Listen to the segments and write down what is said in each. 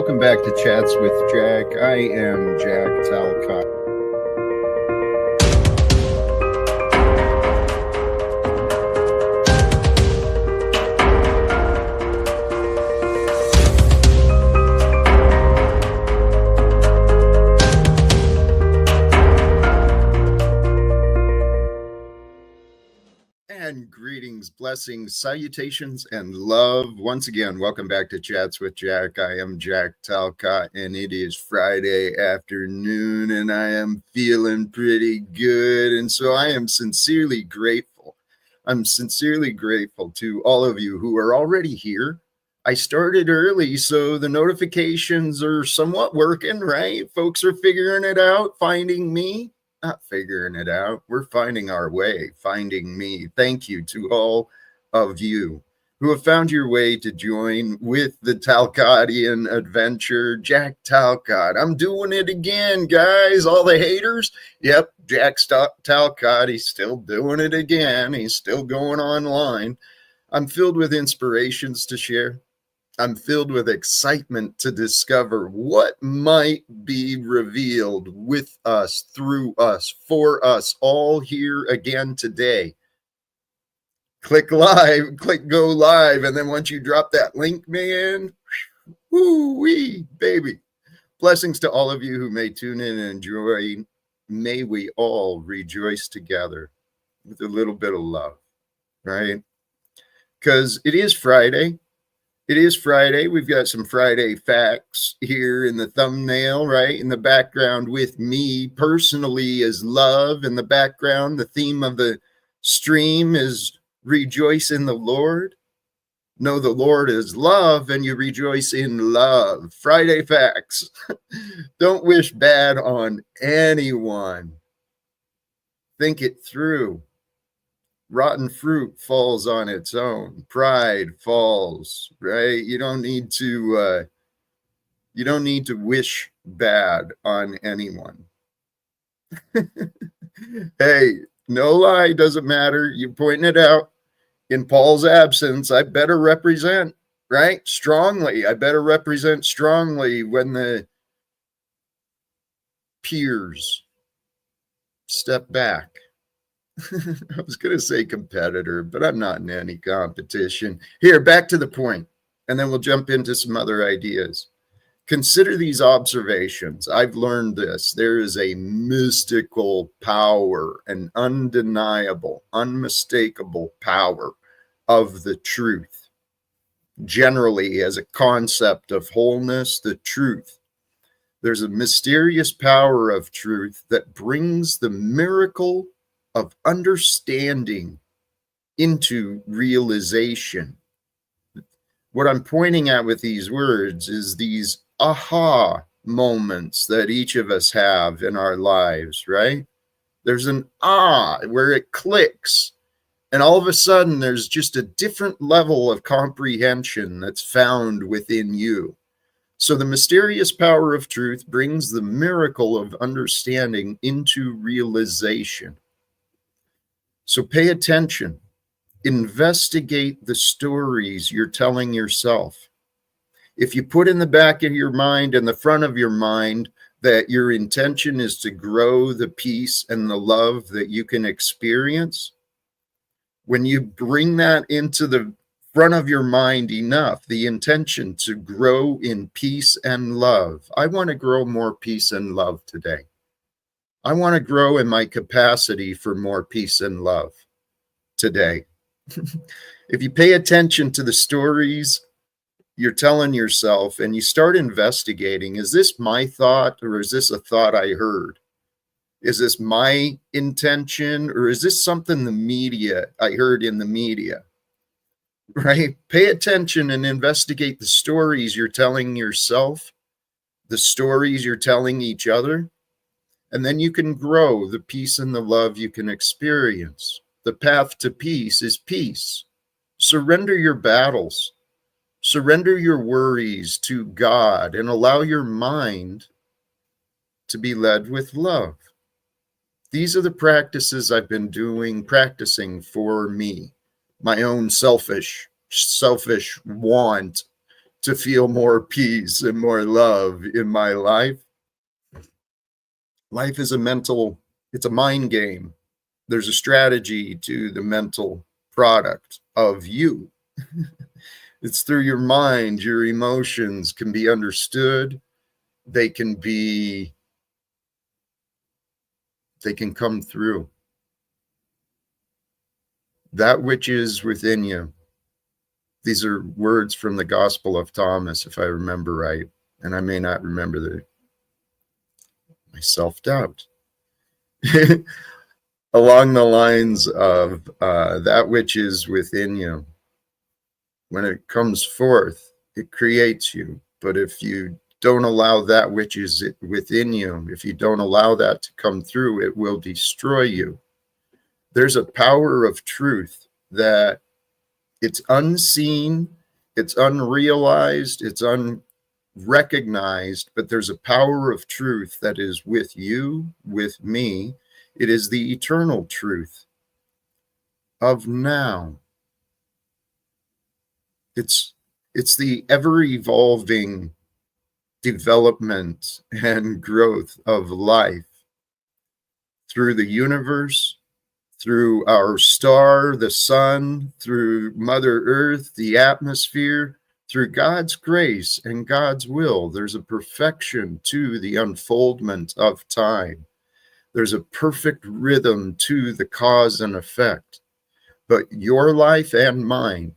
welcome back to Chats with Jack. I am Jack Talcott. And greetings, blessings, salutations, and love. Once again, welcome back to Chats with Jack. I am Jack Talcott, and it is Friday afternoon, and I am feeling pretty good. And so I am sincerely grateful. I'm sincerely grateful to all of you who are already here. I started early, so the notifications are somewhat working, right? Folks are figuring it out, finding me. Not figuring it out. We're finding our way, finding me. Thank you to all of you who have found your way to join with the Talcottian adventure. Jack Talcott. I'm doing it again, guys. All the haters. Yep, Jack Talcott. He's still doing it again. He's still going online. I'm filled with inspirations to share. I'm filled with excitement to discover what might be revealed with us, through us, for us, all here again today. Click live, click go live, and then once you drop that link, man, woo-wee, baby. Blessings to all of you who may tune in and enjoy. May we all rejoice together with a little bit of love, right? Because it is Friday. It is Friday. We've got some Friday facts here in the thumbnail, right? In the background with me personally is love. In the background, the theme of the stream is rejoice in the Lord. Know the Lord is love and you rejoice in love. Friday facts. Don't wish bad on anyone. Think it through. Rotten fruit falls on its own. Pride falls, right? You don't need to wish bad on anyone. Hey, no lie, doesn't matter. You're pointing it out. In Paul's absence, I better represent, right? Strongly. I better represent strongly when the peers step back. I was going to say competitor, but I'm not in any competition. Here, back to the point, and then we'll jump into some other ideas. Consider these observations. I've learned this. There is a mystical power, an undeniable, unmistakable power of the truth. Generally, as a concept of wholeness, the truth. There's a mysterious power of truth that brings the miracle of understanding into realization. What I'm pointing at with these words is these aha moments that each of us have in our lives, right? There's an where it clicks, and all of a sudden there's just a different level of comprehension that's found within you. So the mysterious power of truth brings the miracle of understanding into realization. So pay attention, investigate the stories you're telling yourself. If you put in the back of your mind and the front of your mind that your intention is to grow the peace and the love that you can experience, when you bring that into the front of your mind enough, the intention to grow in peace and love. I want to grow more peace and love today. I want to grow in my capacity for more peace and love today. If you pay attention to the stories you're telling yourself and you start investigating, is this my thought or is this a thought I heard? Is this my intention or is this something I heard in the media? Right? Pay attention and investigate the stories you're telling yourself, the stories you're telling each other. And then you can grow the peace and the love you can experience. The path to peace is peace. Surrender your battles. Surrender your worries to God and allow your mind to be led with love. These are the practices I've been practicing for me, my own selfish want to feel more peace and more love in my life. Life is it's a mind game. There's a strategy to the mental product of you. It's through your mind. Your emotions can be understood. They can come through. That which is within you. These are words from the Gospel of Thomas, if I remember right. And I may not remember my self-doubt. Along the lines of that which is within you. When it comes forth, it creates you. But if you don't allow that which is within you, if you don't allow that to come through, it will destroy you. There's a power of truth that it's unseen, it's unrealized, it's unrecognized, but there's a power of truth that is with you, with me. It is the eternal truth of now. It's the ever-evolving development and growth of life through the universe, through our star, the sun, through Mother Earth, the atmosphere, through God's grace and God's will. There's a perfection to the unfoldment of time. There's a perfect rhythm to the cause and effect. But your life and mine,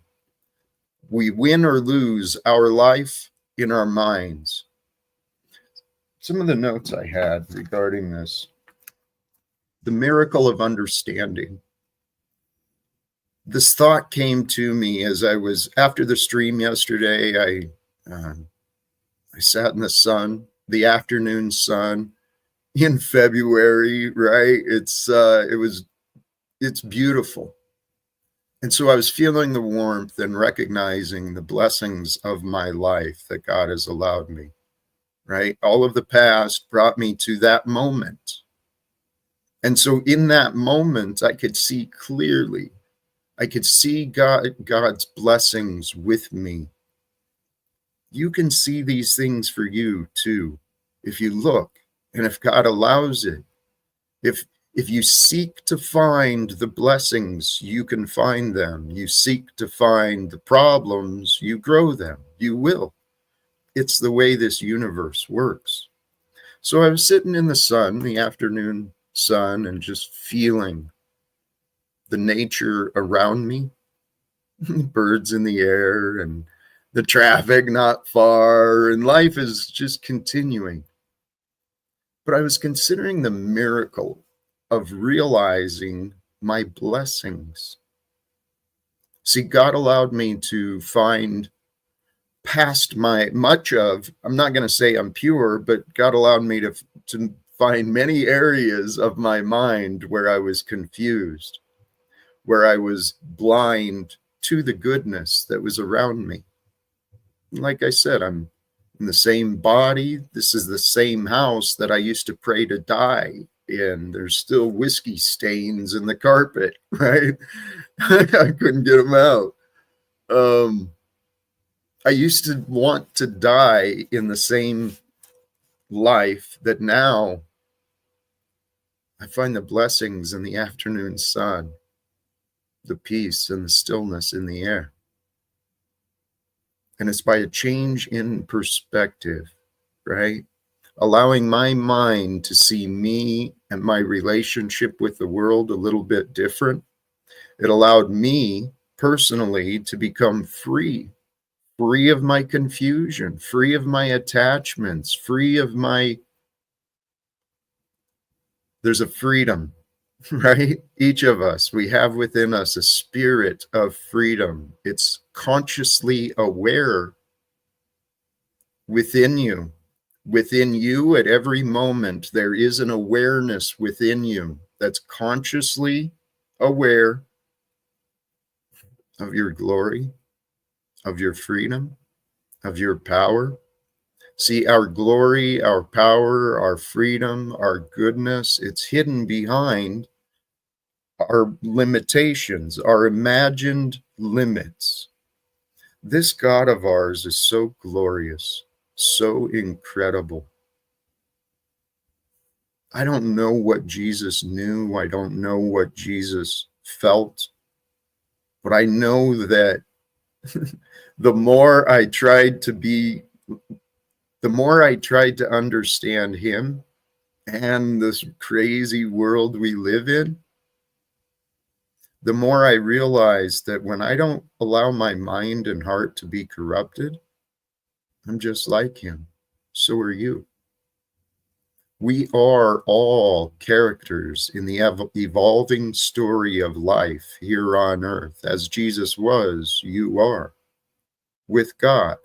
we win or lose our life in our minds. Some of the notes I had regarding this. The miracle of understanding. This thought came to me as I was, after the stream yesterday, I sat in the sun, the afternoon sun in February, right? It's beautiful. And so I was feeling the warmth and recognizing the blessings of my life that God has allowed me, right? All of the past brought me to that moment. And so in that moment, I could see clearly. I could see God's blessings with me. You can see these things for you too, if you look, and if God allows it. If you seek to find the blessings, you can find them. You seek to find the problems, you grow them. You will. It's the way this universe works. So I was sitting in the sun, the afternoon sun, and just feeling the nature around me, birds in the air and the traffic not far, and life is just continuing. But I was considering the miracle of realizing my blessings. See, God allowed me to find past I'm not going to say I'm pure, but God allowed me to find many areas of my mind where I was confused, where I was blind to the goodness that was around me. Like I said, I'm in the same body. This is the same house that I used to pray to die in. There's still whiskey stains in the carpet, right? I couldn't get them out. I used to want to die in the same life that now I find the blessings in the afternoon sun, the peace and the stillness in the air. And it's by a change in perspective, right? Allowing my mind to see me and my relationship with the world a little bit different. It allowed me personally to become free of my confusion, free of my attachments, there's a freedom, right? Each of us, we have within us a spirit of freedom. It's consciously aware within you. Within you at every moment, there is an awareness within you that's consciously aware of your glory, of your freedom, of your power. See, our glory, our power, our freedom, our goodness, it's hidden behind our limitations, our imagined limits. This God of ours is so glorious, so incredible. I don't know what Jesus knew. I don't know what Jesus felt, but I know that the more I tried to be, the more I tried to understand him and this crazy world we live in, the more I realized that when I don't allow my mind and heart to be corrupted, I'm just like him. So are you. We are all characters in the evolving story of life here on earth. As Jesus was, you are with God.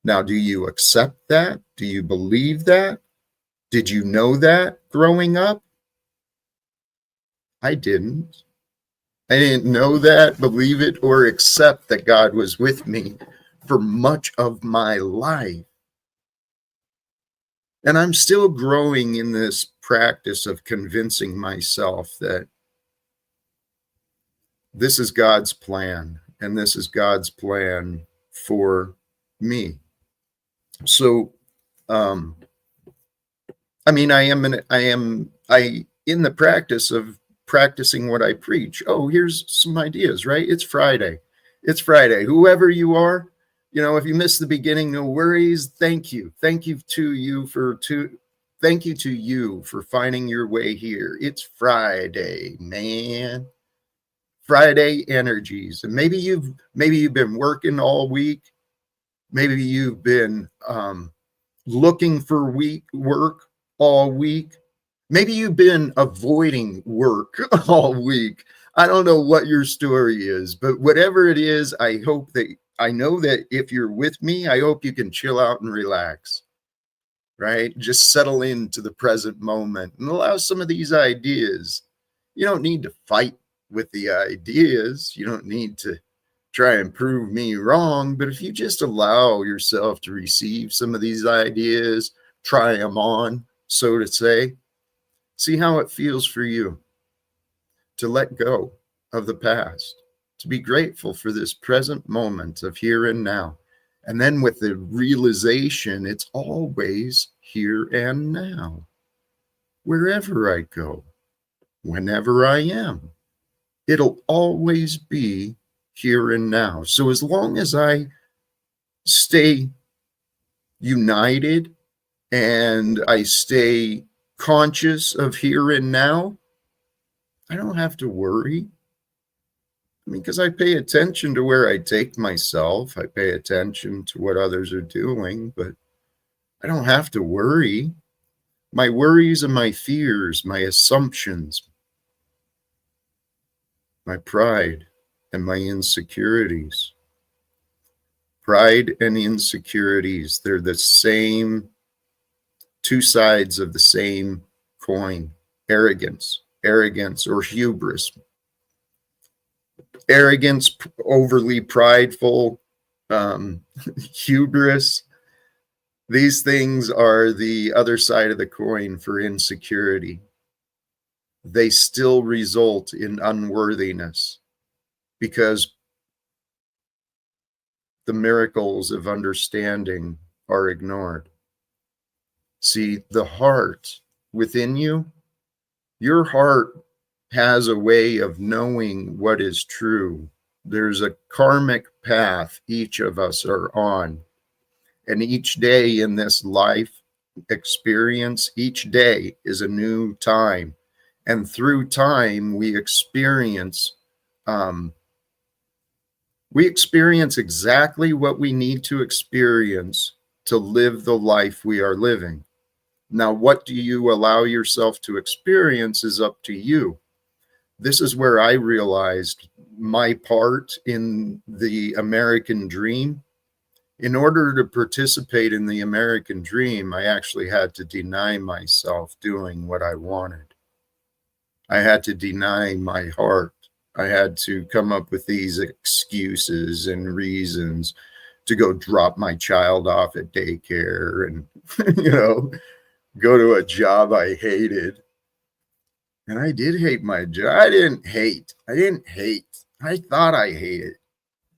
Now, do you accept that? Do you believe that? Did you know that growing up? I didn't. I didn't know that, believe it, or accept that God was with me for much of my life. And I'm still growing in this practice of convincing myself that this is God's plan, and this is God's plan for me. So, um, I mean, I in the practice of practicing what I preach. Oh, here's some ideas, right? It's Friday. It's Friday. Whoever you are, if you missed the beginning, no worries. Thank you. Thank you to you thank you to you for finding your way here. It's Friday, man. Friday energies. And maybe you've been working all week. Maybe you've been looking for work all week. Maybe you've been avoiding work all week. I don't know what your story is, but whatever it is, I know that if you're with me, I hope you can chill out and relax, right? Just settle into the present moment and allow some of these ideas. You don't need to fight with the ideas. You don't need to try and prove me wrong. But if you just allow yourself to receive some of these ideas, try them on, so to say, see how it feels for you to let go of the past, to be grateful for this present moment of here and now. And then with the realization, it's always here and now, wherever I go, whenever I am, it'll always be here and now. So as long as I stay united and I stay conscious of here and now, I don't have to worry. I mean, because I pay attention to where I take myself. I pay attention to what others are doing, but I don't have to worry. My worries and my fears, my assumptions, my pride and my insecurities. Pride and insecurities, they're the same, two sides of the same coin. Arrogance or hubris. Arrogance, overly prideful, hubris. These things are the other side of the coin for insecurity. They still result in unworthiness because the miracles of understanding are ignored. See, the heart within you, your heart has a way of knowing what is true. There's a karmic path each of us are on. And each day in this life experience, each day is a new time. And through time, we experience exactly what we need to experience to live the life we are living. Now, what do you allow yourself to experience is up to you. This is where I realized my part in the American dream. In order to participate in the American dream, I actually had to deny myself doing what I wanted. I had to deny my heart. I had to come up with these excuses and reasons to go drop my child off at daycare and, go to a job I hated. And I did hate my job. I didn't hate. I thought I hated.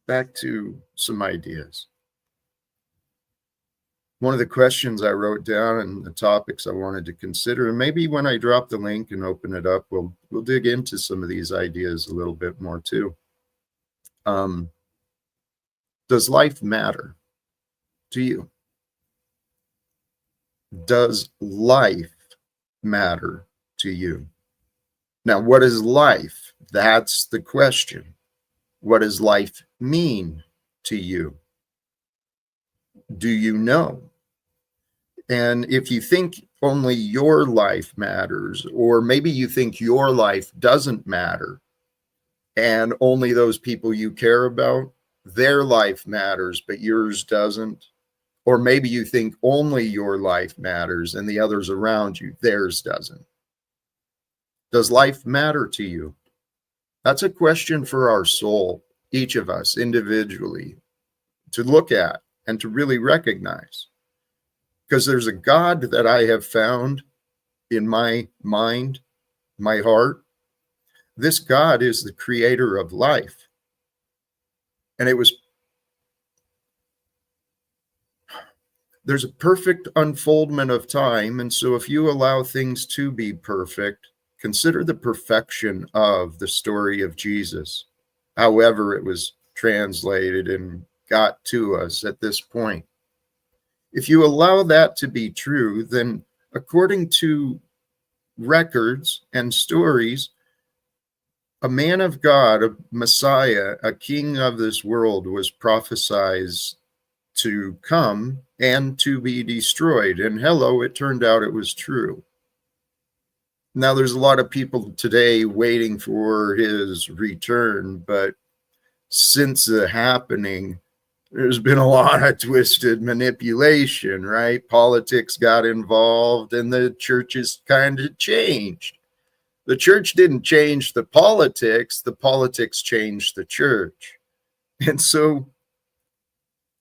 back to some ideas. One of the questions I wrote down and the topics I wanted to consider, and maybe when I drop the link and open it up, we'll dig into some of these ideas a little bit more too. Does life matter to you? Does life matter to you? Now, what is life? That's the question. What does life mean to you? Do you know? And if you think only your life matters, or maybe you think your life doesn't matter, and only those people you care about, their life matters, but yours doesn't. Or maybe you think only your life matters and the others around you, theirs doesn't. Does life matter to you? That's a question for our soul, each of us individually, to look at and to really recognize. Because there's a God that I have found in my mind, my heart. This God is the creator of life. And there's a perfect unfoldment of time. And so if you allow things to be perfect, consider the perfection of the story of Jesus, however it was translated and got to us at this point. If you allow that to be true, then according to records and stories, a man of God, a Messiah, a king of this world was prophesied to come and to be destroyed. And hello, it turned out it was true. Now, there's a lot of people today waiting for his return, but since the happening, there's been a lot of twisted manipulation, right? Politics got involved and the churches kind of changed. The church didn't change the politics changed the church. And so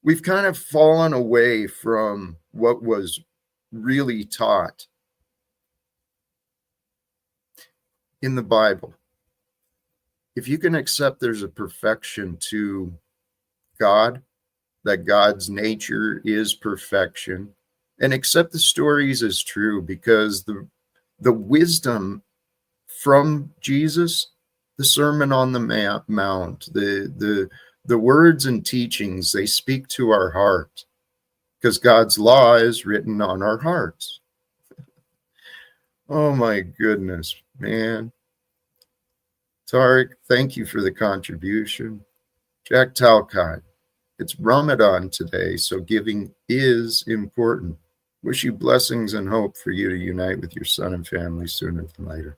we've kind of fallen away from what was really taught in the Bible. If you can accept there's a perfection to God, that God's nature is perfection, and accept the stories as true, because the wisdom from Jesus, the Sermon on the Mount, the words and teachings, they speak to our heart, because God's law is written on our hearts. Oh my goodness, man. Tariq, thank you for the contribution. Jack Talcott, it's Ramadan today, so giving is important. Wish you blessings and hope for you to unite with your son and family sooner than later.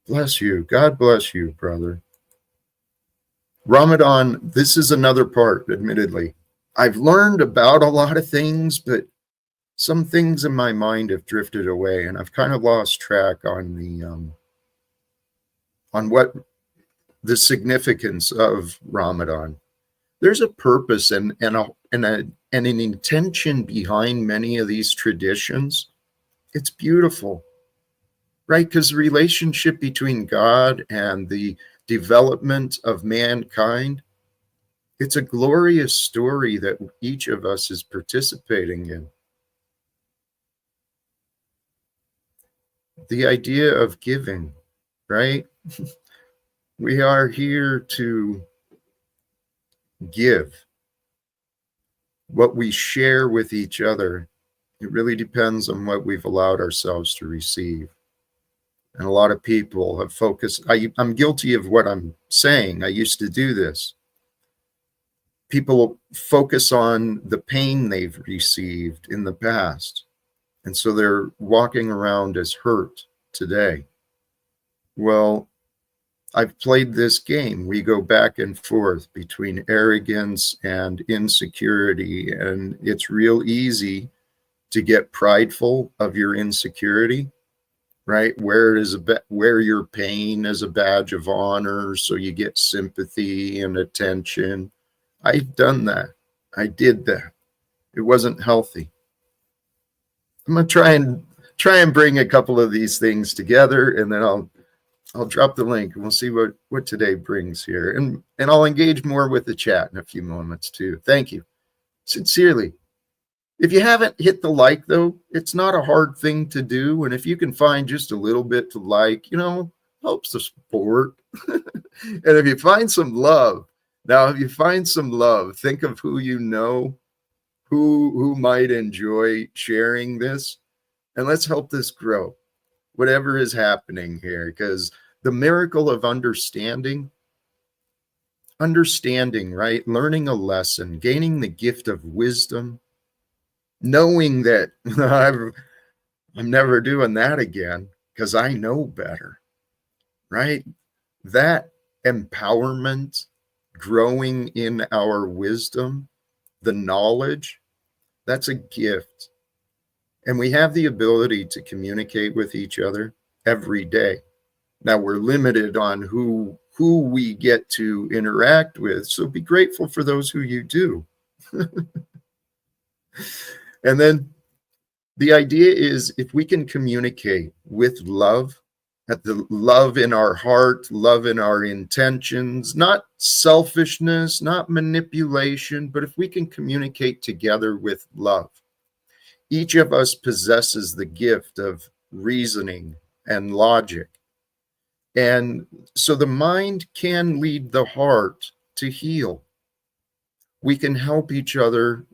Bless you. God bless you, brother. Ramadan, this is another part, admittedly. I've learned about a lot of things, but some things in my mind have drifted away, and I've kind of lost track on what the significance of Ramadan. There's a purpose and an intention behind many of these traditions. It's beautiful, right? Because the relationship between God and the development of mankind, it's a glorious story that each of us is participating in. The idea of giving, right? We are here to give. What we share with each other, it really depends on what we've allowed ourselves to receive. And a lot of people have focused. I'm guilty of what I'm saying. I used to do this. People focus on the pain they've received in the past. And so they're walking around as hurt today. Well, I've played this game. We go back and forth between arrogance and insecurity, and it's real easy to get prideful of your insecurity, right? Wear your pain as a badge of honor, so you get sympathy and attention. I've done that. I did that. It wasn't healthy. I'm gonna try and bring a couple of these things together, and then I'll I'll drop the link and we'll see what today brings here. And I'll engage more with the chat in a few moments too. Thank you. Sincerely. If you haven't hit the like though, it's not a hard thing to do. And if you can find just a little bit to like, helps the support. And if you find some love, now if you find some love, think of who you know, who might enjoy sharing this, and let's help this grow. Whatever is happening here, because the miracle of understanding, right? Learning a lesson, gaining the gift of wisdom, knowing that I'm never doing that again because I know better, right? That empowerment, growing in our wisdom, the knowledge, that's a gift. And we have the ability to communicate with each other every day. Now we're limited on who we get to interact with. So be grateful for those who you do. And then the idea is if we can communicate with love, at the love in our heart, love in our intentions, not selfishness, not manipulation, but if we can communicate together with love. Each of us possesses the gift of reasoning and logic. And so the mind can lead the heart to heal. We can help each other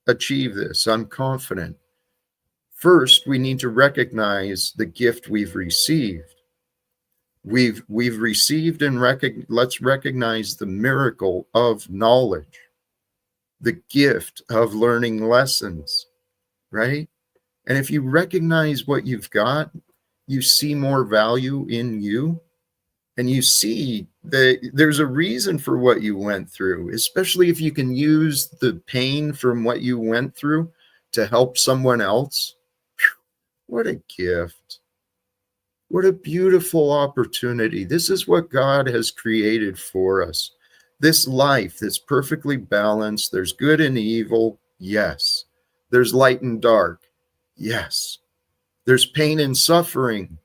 achieve this. I'm confident. First, we need to recognize the gift we've received. We've received and let's recognize the miracle of knowledge, the gift of learning lessons, right? And if you recognize what you've got, you see more value in you, and you see that there's a reason for what you went through, especially if you can use the pain from what you went through to help someone else. What a gift. What a beautiful opportunity. This is what God has created for us. This life that's perfectly balanced. There's good and evil. Yes. There's light and dark. Yes. There's pain and suffering.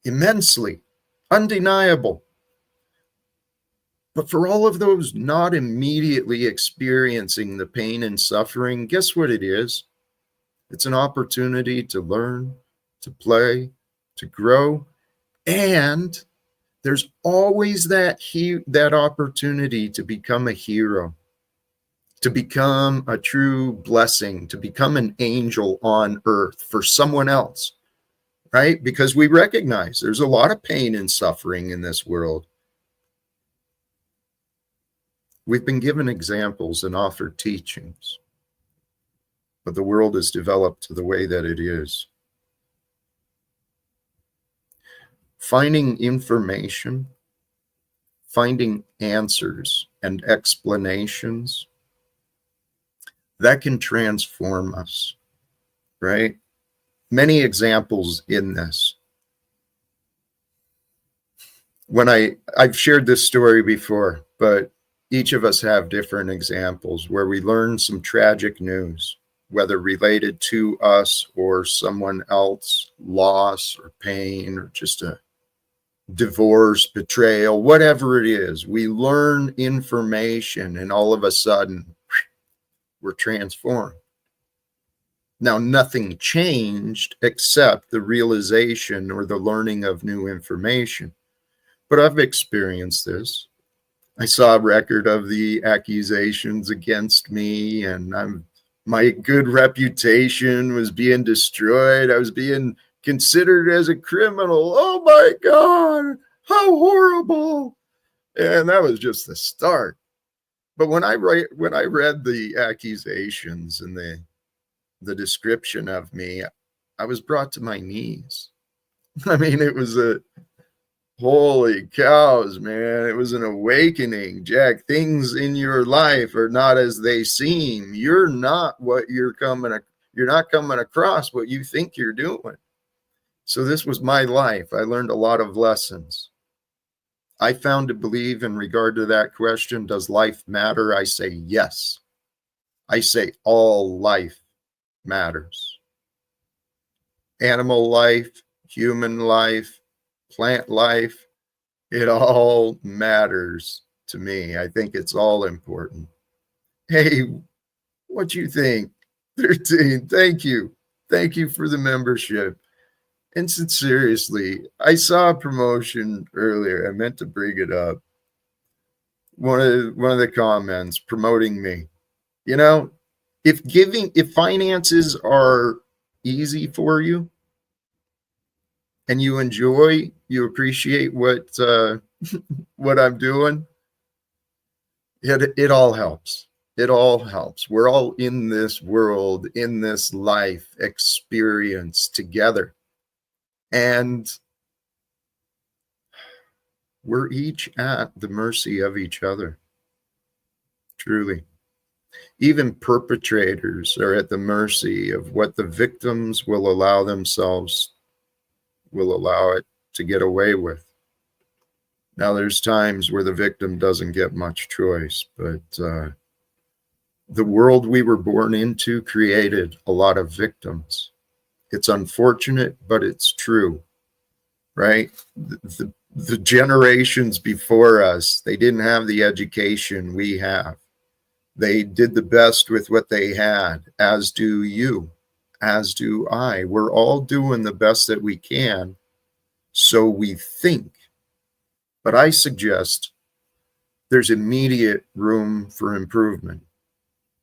Immensely. Undeniable. But for all of those not immediately experiencing the pain and suffering, guess what it is? It's an opportunity to learn, to play, to grow, and there's always that opportunity to become a hero, to become a true blessing, to become an angel on earth for someone else, right? Because we recognize there's a lot of pain and suffering in this world. We've been given examples and offered teachings, but the world is developed to the way that it is. Finding information, finding answers and explanations, that can transform us, right? Many examples in this. When I've shared this story before, but each of us have different examples where we learn some tragic news, whether related to us or someone else, loss or pain or just a divorce, betrayal, whatever it is. We learn information and all of a sudden we're transformed. Now, nothing changed except the realization or the learning of new information. But I've experienced this. I saw a record of the accusations against me, and my good reputation was being destroyed. I was being considered as a criminal. Oh my God, how horrible. And that was just the start. But when I read the accusations and the description of me, I was brought to my knees. I mean, it was holy cows, man. It was an awakening, Jack. Things in your life are not as they seem. You're not coming across what you think you're doing. So this was my life. I learned a lot of lessons. I found to believe in regard to that question, does life matter? I say yes. I say all life matters. Animal life, human life, plant life, it all matters to me. I think it's all important. Hey, what you think? 13, thank you. Thank you for the membership. And seriously, I saw a promotion earlier. I meant to bring it up. One of the comments promoting me. You know, if finances are easy for you and you appreciate what I'm doing, it all helps. It all helps. We're all in this world, in this life experience together. And we're each at the mercy of each other. Truly. Even perpetrators are at the mercy of what the victims will allow it to get away with. Now, there's times where the victim doesn't get much choice, but the world we were born into created a lot of victims. It's unfortunate, but it's true, right? The generations before us, they didn't have the education we have. They did the best with what they had, as do you, as do I. We're all doing the best that we can, so we think. But I suggest there's immediate room for improvement.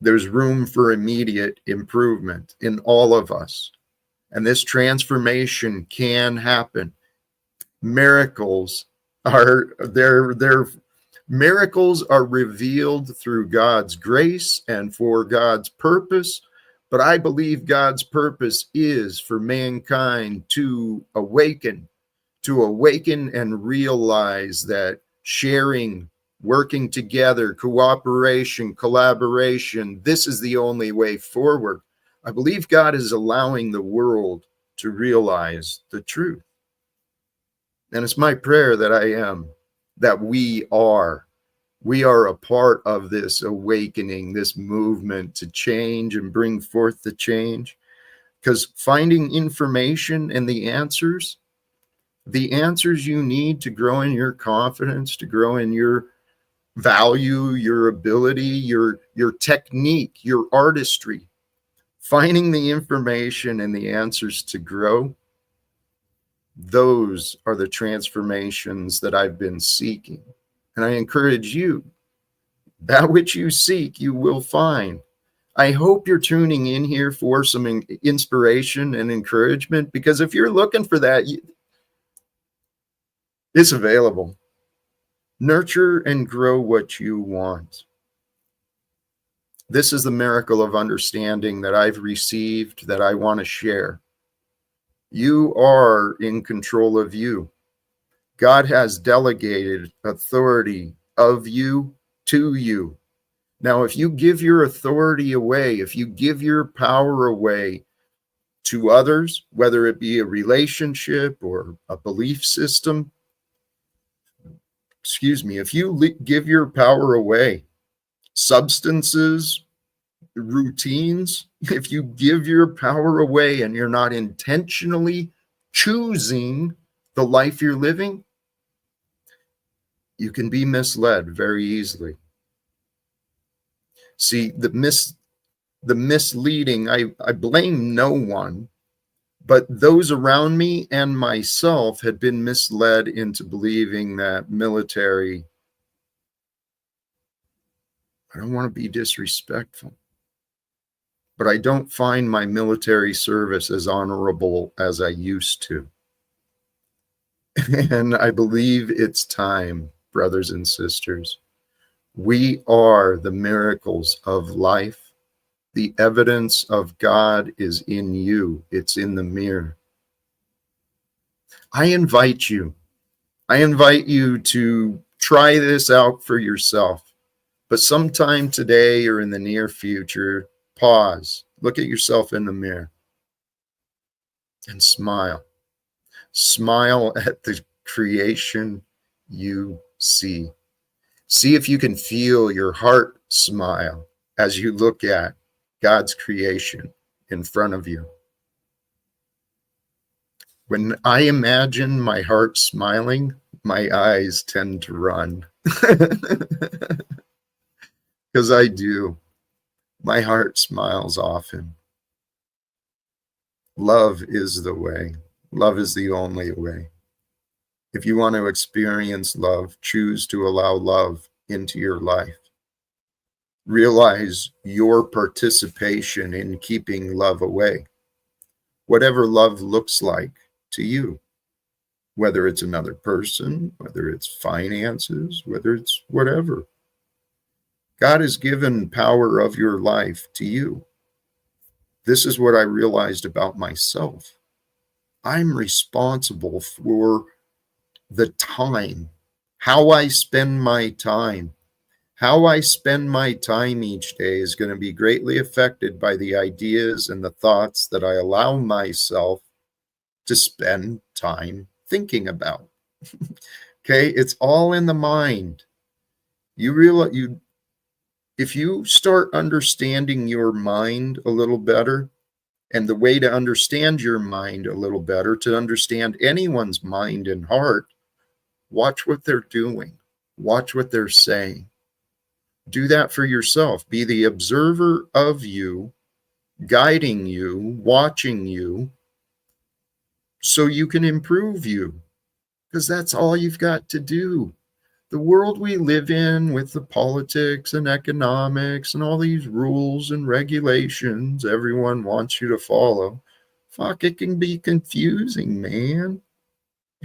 There's room for immediate improvement in all of us. And this transformation can happen. Miracles are miracles are revealed through God's grace and for God's purpose. But I believe God's purpose is for mankind to awaken and realize that sharing, working together, cooperation, collaboration, this is the only way forward. I believe God is allowing the world to realize the truth. And it's my prayer that we are a part of this awakening, this movement to change and bring forth the change. Because finding information and the answers you need to grow in your confidence, to grow in your value, your ability, your technique, your artistry, finding the information and the answers to grow, those are the transformations that I've been seeking. And I encourage you, that which you seek, you will find. I hope you're tuning in here for some inspiration and encouragement, because if you're looking for that, it's available. Nurture and grow what you want. This is the miracle of understanding that I've received that I want to share. You are in control of you. God has delegated authority of you to you. Now, if you give your authority away, if you give your power away to others, whether it be a relationship or a belief system, if you give your power away, substances, routines, if you give your power away and you're not intentionally choosing the life you're living, you can be misled very easily. See, the misleading, I blame no one, but those around me and myself had been misled into believing that military, I don't want to be disrespectful, but I don't find my military service as honorable as I used to. And I believe it's time, brothers and sisters. We are the miracles of life. The evidence of God is in you. It's in the mirror. I invite you to try this out for yourself. But sometime today or in the near future, pause, look at yourself in the mirror, and smile. Smile at the creation you see. See if you can feel your heart smile as you look at God's creation in front of you. When I imagine my heart smiling, my eyes tend to run. Because I do. My heart smiles often. Love is the way. Love is the only way. If you want to experience love, choose to allow love into your life. Realize your participation in keeping love away. Whatever love looks like to you, whether it's another person, whether it's finances, whether it's whatever. God has given power of your life to you. This is what I realized about myself. I'm responsible for the time, how I spend my time. How I spend my time each day is going to be greatly affected by the ideas and the thoughts that I allow myself to spend time thinking about. Okay, it's all in the mind. You realize if you start understanding your mind a little better, and the way to understand your mind a little better, to understand anyone's mind and heart, watch what they're doing, watch what they're saying. Do that for yourself. Be the observer of you, guiding you, watching you, so you can improve you, because that's all you've got to do. The world we live in, with the politics and economics and all these rules and regulations everyone wants you to follow, fuck, it can be confusing, man.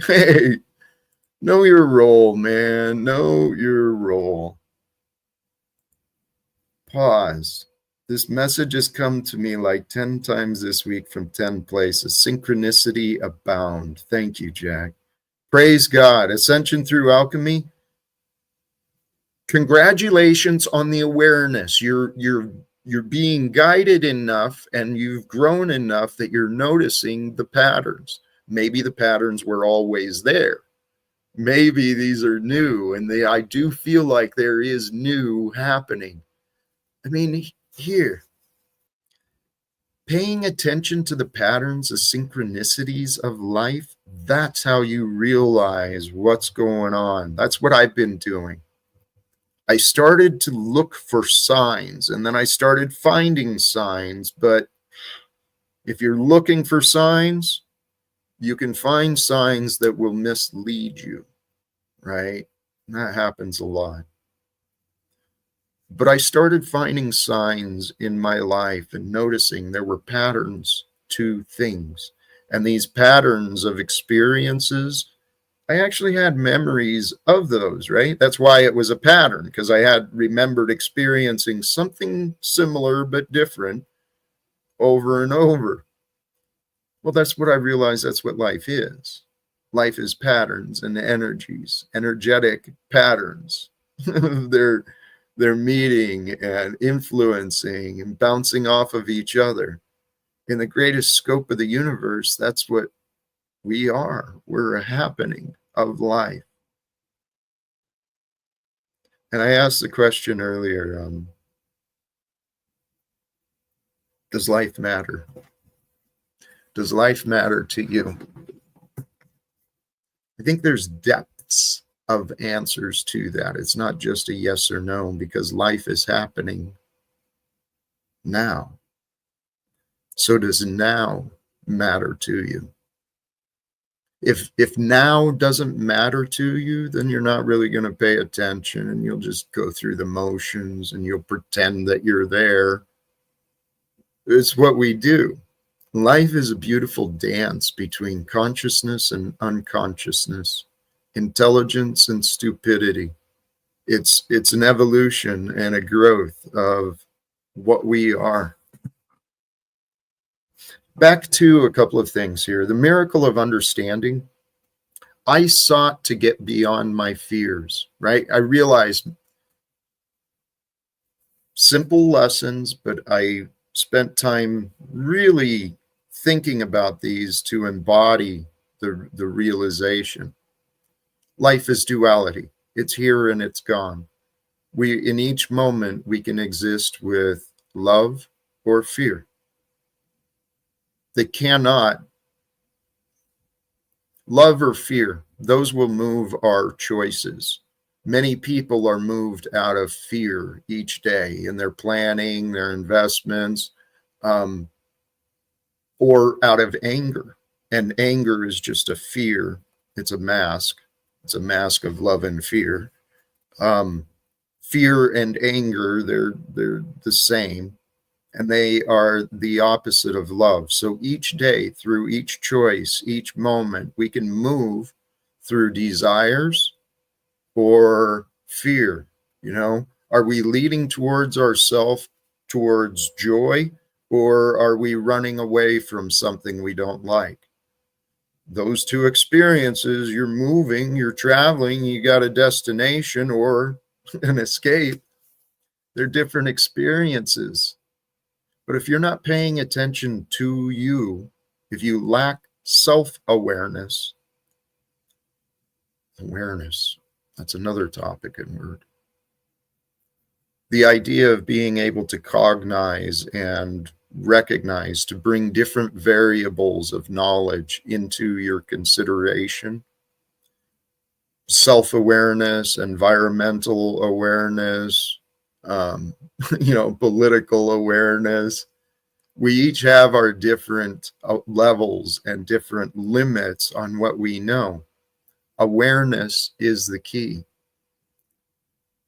Hey, know your role, man. Know your role. Pause. This message has come to me like 10 times this week from 10 places. Synchronicity abound. Thank you, Jack. Praise God. Ascension through alchemy. Congratulations on the awareness. You're being guided enough, and you've grown enough that you're noticing the patterns. Maybe the patterns were always there. Maybe these are new, and I do feel like there is new happening. I mean, here, paying attention to the patterns, the synchronicities of life, that's how you realize what's going on. That's what I've been doing. I started to look for signs, and then I started finding signs. But if you're looking for signs, you can find signs that will mislead you, right? And that happens a lot. But I started finding signs in my life and noticing there were patterns to things. And these patterns of experiences, I actually had memories of those, right? That's why it was a pattern, because I had remembered experiencing something similar but different over and over. Well, that's what I realized, that's what life is. Life is patterns and energies, energetic patterns. They're meeting and influencing and bouncing off of each other. In the greatest scope of the universe, that's what we are. We're a happening of life. And I asked the question earlier, does life matter? Does life matter to you? I think there's depths of answers to that. It's not just a yes or no, because life is happening now. So does now matter to you? If now doesn't matter to you, then you're not really going to pay attention, and you'll just go through the motions and you'll pretend that you're there. It's what we do. Life is a beautiful dance between consciousness and unconsciousness, intelligence and stupidity. It's an evolution and a growth of what we are. Back to a couple of things here. The miracle of understanding. I sought to get beyond my fears, right? I realized simple lessons, but I spent time really thinking about these to embody the realization. Life is duality. It's here and it's gone. In each moment, we can exist with love or fear. They cannot Love or fear, those will move our choices. Many people are moved out of fear each day in their planning, their investments, um, or out of anger. And anger is just a fear. It's a mask. It's a mask of love and fear. Um, Fear and anger, they're the same, and they are the opposite of love. So each day, through each choice, each moment, we can move through desires or fear. You know, are we leading towards ourself, towards joy, or are we running away from something we don't like? Those two experiences, you're moving, you're traveling, you got a destination or an escape. They're different experiences. But if you're not paying attention to you, if you lack self-awareness, awareness, that's another topic and word. The idea of being able to cognize and recognize, to bring different variables of knowledge into your consideration, self-awareness, environmental awareness, um, political awareness. We each have our different levels and different limits on what we know. Awareness is the key.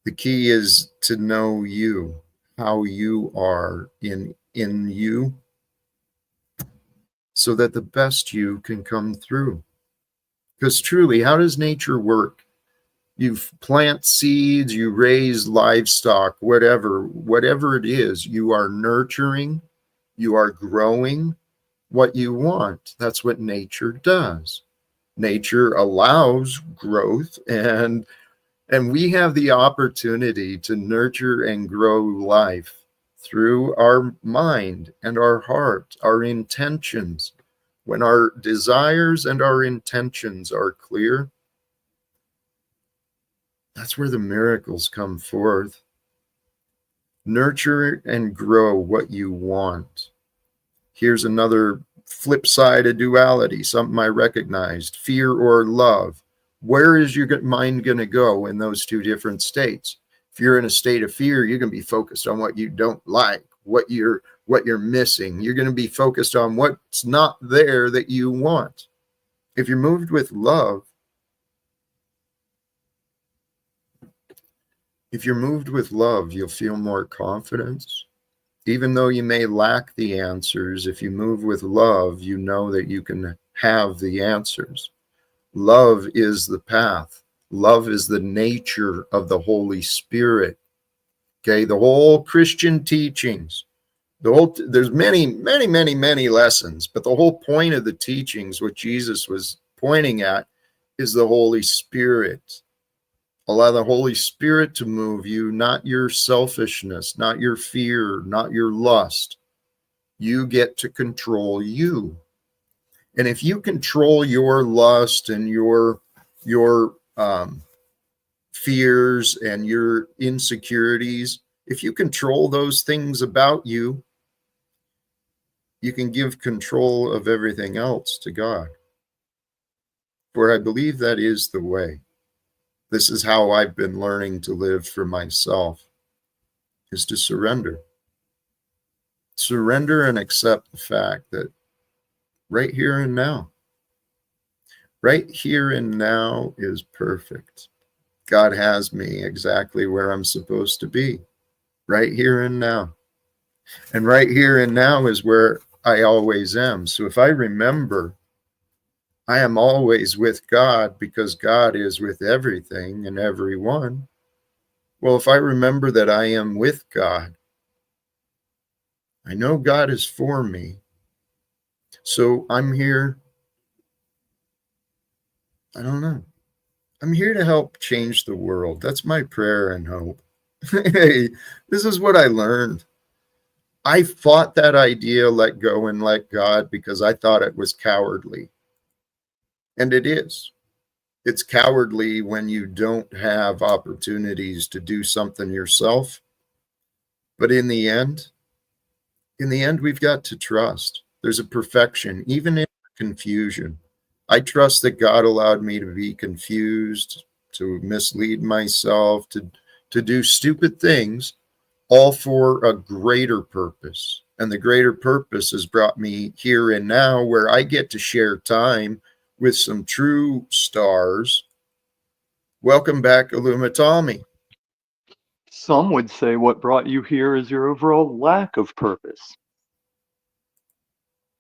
The key is to know you, how you are in you, so that the best you can come through. Because truly, how does nature work? You plant seeds, you raise livestock, whatever it is, you are nurturing, you are growing what you want. That's what nature does. Nature allows growth, and we have the opportunity to nurture and grow life through our mind and our heart, our intentions. When our desires and our intentions are clear, that's where the miracles come forth. Nurture and grow what you want. Here's another flip side of duality, something I recognized: fear or love. Where is your mind going to go in those two different states? If you're in a state of fear, you're going to be focused on what you don't like, what you're missing. You're going to be focused on what's not there that you want. If you're moved with love, you'll feel more confidence. Even though you may lack the answers, if you move with love, you know that you can have the answers. Love is the path. Love is the nature of the Holy Spirit. Okay, the whole Christian teachings, there's many lessons, but the whole point of the teachings, what Jesus was pointing at, is the Holy Spirit. Allow the Holy Spirit to move you, not your selfishness, not your fear, not your lust. You get to control you. And if you control your lust and your fears and your insecurities, if you control those things about you, you can give control of everything else to God. For I believe that is the way. This is how I've been learning to live for myself, is to surrender. Surrender and accept the fact that right here and now is perfect. God has me exactly where I'm supposed to be, right here and now. And right here and now is where I always am. So if I remember I am always with God because God is with everything and everyone, well, if I remember that I am with God, I know God is for me. So I'm here. I don't know. I'm here to help change the world. That's my prayer and hope. Hey, this is what I learned. I fought that idea, let go and let God, because I thought it was cowardly. And it is. It's cowardly when you don't have opportunities to do something yourself. But in the end, we've got to trust. There's a perfection, even in confusion. I trust that God allowed me to be confused, to mislead myself, to do stupid things, all for a greater purpose. And the greater purpose has brought me here and now, where I get to share time with some true stars. Welcome back, Illumitami. Some would say what brought you here is your overall lack of purpose.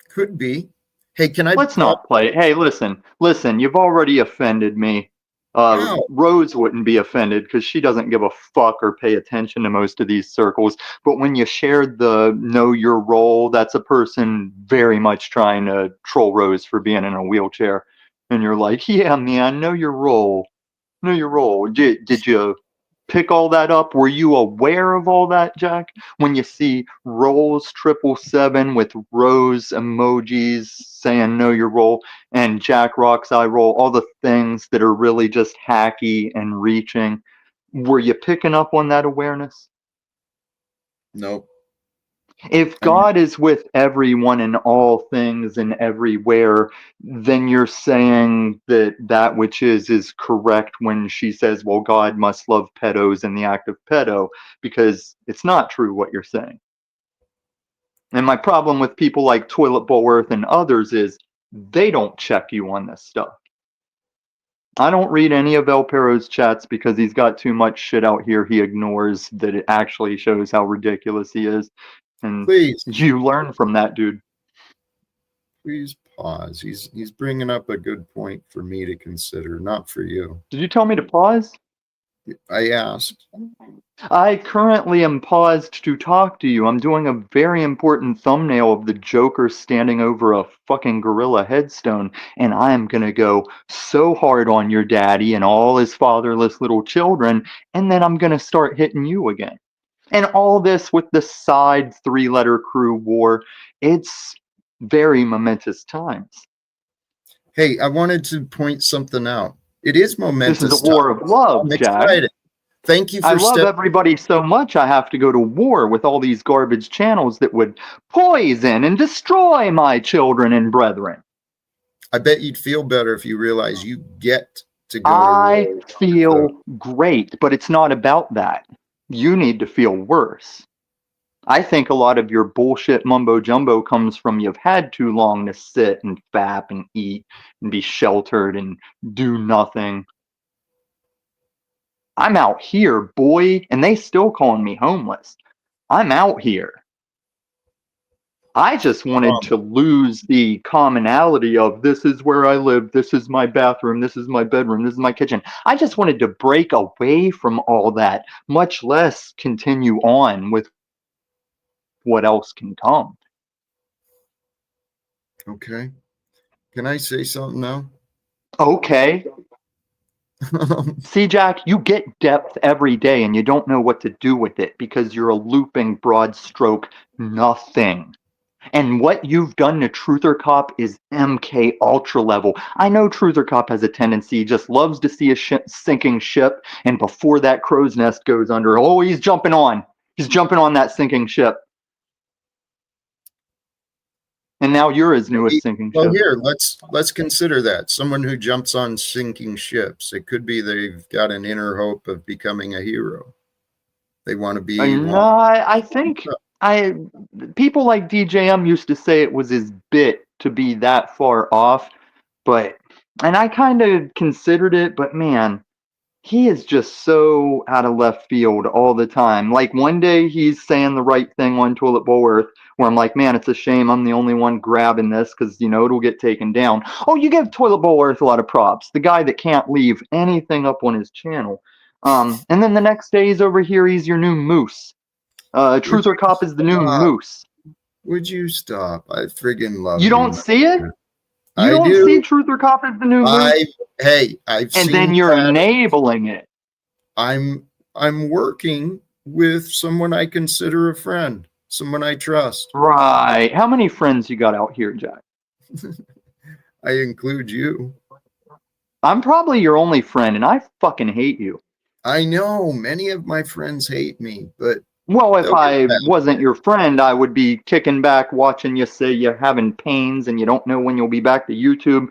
Could be. Hey, can I Let's pause? not play. Hey, listen, you've already offended me. How? Rose wouldn't be offended because she doesn't give a fuck or pay attention to most of these circles. But when you shared the know your role, that's a person very much trying to troll Rose for being in a wheelchair. And you're like, yeah, man, know your role. Know your role. Did you pick all that up? Were you aware of all that, Jack? When you see rolls 777 with rose emojis saying know your role and Jack Rock's eye roll, all the things that are really just hacky and reaching, were you picking up on that awareness? Nope. If I'm God is with everyone and all things and everywhere, then you're saying that that which is correct when she says, well, God must love pedos in the act of pedo, because it's not true what you're saying. And my problem with people like Toilet Bowl Earth and others is they don't check you on this stuff. I don't read any of El Pero's chats because he's got too much shit out here he ignores that it actually shows how ridiculous he is. And please, you learn from that, dude. please pause. He's bringing up a good point for me to consider, not for you. Did you tell me to pause? I asked. I currently am paused to talk to you. I'm doing a very important thumbnail of the Joker standing over a fucking gorilla headstone, and I am gonna go so hard on your daddy and all his fatherless little children, and then I'm gonna start hitting you again. And all this with the side three-letter crew war. It's very momentous times. Hey, I wanted to point something out. It is This is a momentous war time. of love, I'm Jack. excited. Thank you I for love stepping. everybody so much I have to go to war with all these garbage channels that would poison and destroy my children and brethren. I bet you'd feel better if you realize you get to go to I war. feel great, but it's not about that. You need to feel worse. I think a lot of your bullshit mumbo jumbo comes from you've had too long to sit and fap and eat and be sheltered and do nothing. I'm out here, boy, and they still calling me homeless. I'm out here. I just wanted to lose the commonality of this is where I live, this is my bathroom, this is my bedroom, this is my kitchen. I just wanted to break away from all that, much less continue on with what else can come. Okay. Can I say something now? Okay. See, Jack, you get depth every day and you don't know what to do with it because you're a looping broad stroke nothing. And what you've done to Truther Cop is MK Ultra level. I know Truther Cop has a tendency, just loves to see a sinking ship, and before that crow's nest goes under, oh, he's jumping on. He's jumping on that sinking ship. And now you're his newest sinking Well, ship. here, let's consider that. Someone who jumps on sinking ships. It could be they've got an inner hope of becoming a hero. They want to be No, I think people like DJM used to say it was his bit to be that far off, and I kind of considered it, but man, he is just so out of left field all the time. Like one day he's saying the right thing on Toilet Bowl Earth, where I'm like, man, it's a shame I'm the only one grabbing this because, it'll get taken down. Oh, you give Toilet Bowl Earth a lot of props. The guy that can't leave anything up on his channel. And then the next day he's over here, he's your new moose. Truther Cop is the new moose. Would you stop? I friggin' love you. Don't see it? You I don't do. see Truther Cop as the new moose? I've and seen then you're that. enabling it. I'm working with someone I consider a friend, someone I trust. Right. How many friends you got out here, Jack? I include you. I'm probably your only friend, and I fucking hate you. I know many of my friends hate me, but Well, if They'll get I past wasn't it. your friend, I would be kicking back, watching you say you're having pains and you don't know when you'll be back to YouTube.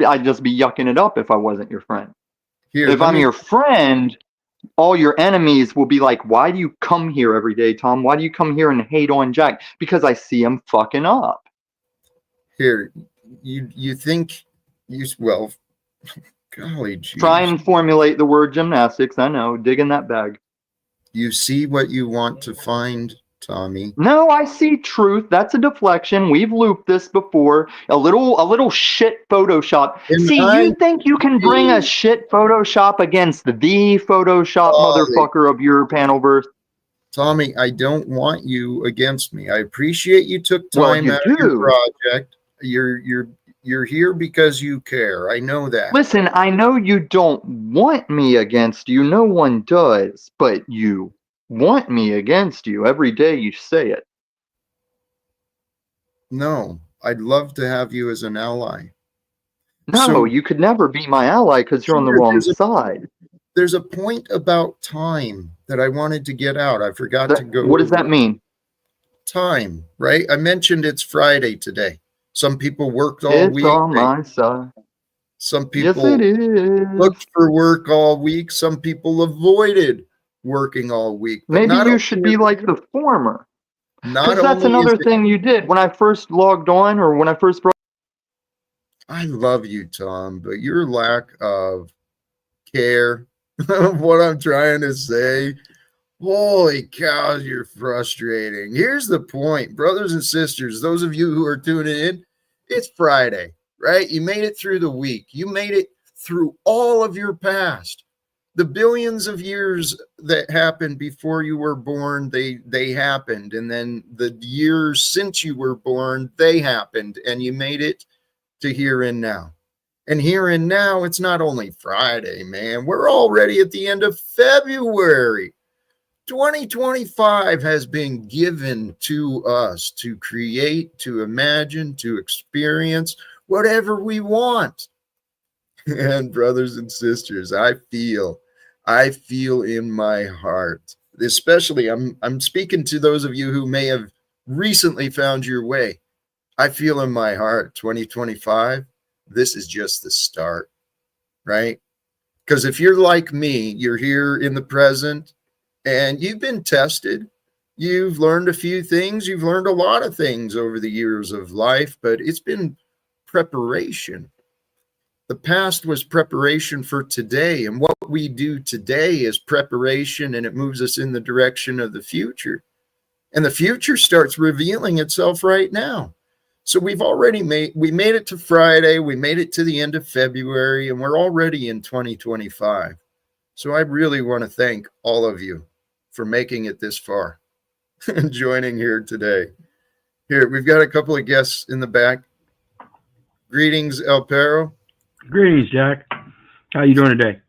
I'd just be yucking it up if I wasn't your friend. Here, If let I'm me your friend, all your enemies will be like, "Why do you come here every day, Tom? Why do you come here and hate on Jack?" Because I see him fucking up. here. You think well, golly Try jeez. and formulate the word gymnastics. I know, dig in that bag. You see what you want to find, Tommy. No, I see truth. That's a deflection. We've looped this before. A little shit Photoshop. And See, I you think you can bring a see, shit Photoshop against the Photoshop golly, motherfucker of your panelverse? Tommy, I don't want you against me. I appreciate you took Well, time you out of your do. project. You're here because you care. I know that. Listen, I know you don't want me against you. No one does, but you want me against you every day you say it. No, I'd love to have you as an ally. No, So you could never be my ally because you're on the here, wrong side. there's a point about time that I wanted to get out. I forgot to go What does over that mean? time, right? I mentioned it's Friday today. Some people worked all It's week. on my side. Some Yes, it people is. looked for work all week. Some people avoided working all week. But Maybe you should be like the former. not Because that's only is another it, thing you did when I first logged on or when I first brought. I love you, Tom, but your lack of care of what I'm trying to say, holy cows, you're frustrating. Here's the point, brothers and sisters, those of you who are tuning in, it's Friday, right? You made it through the week. You made it through all of your past. The billions of years that happened before you were born, they happened. And then the years since you were born, they happened. And you made it to here and now. And here and now, it's not only Friday, man. We're already at the end of February. 2025 has been given to us to create, to imagine, to experience whatever we want. And brothers and sisters, I feel in my heart, especially I'm speaking to those of you who may have recently found your way. I feel in my heart 2025, this is just the start, right? Because if you're like me, you're here in the present and you've been tested. You've learned a few things. You've learned a lot of things over the years of life, but it's been preparation. The past was preparation for today. And what we do today is preparation, and it moves us in the direction of the future. And the future starts revealing itself right now. So we made it to Friday, we made it to the end of February, and we're already in 2025. So I really want to thank all of you for making it this far and joining here today. Here, we've got a couple of guests in the back. Greetings, El Perro. Greetings, Jack. How you doing today?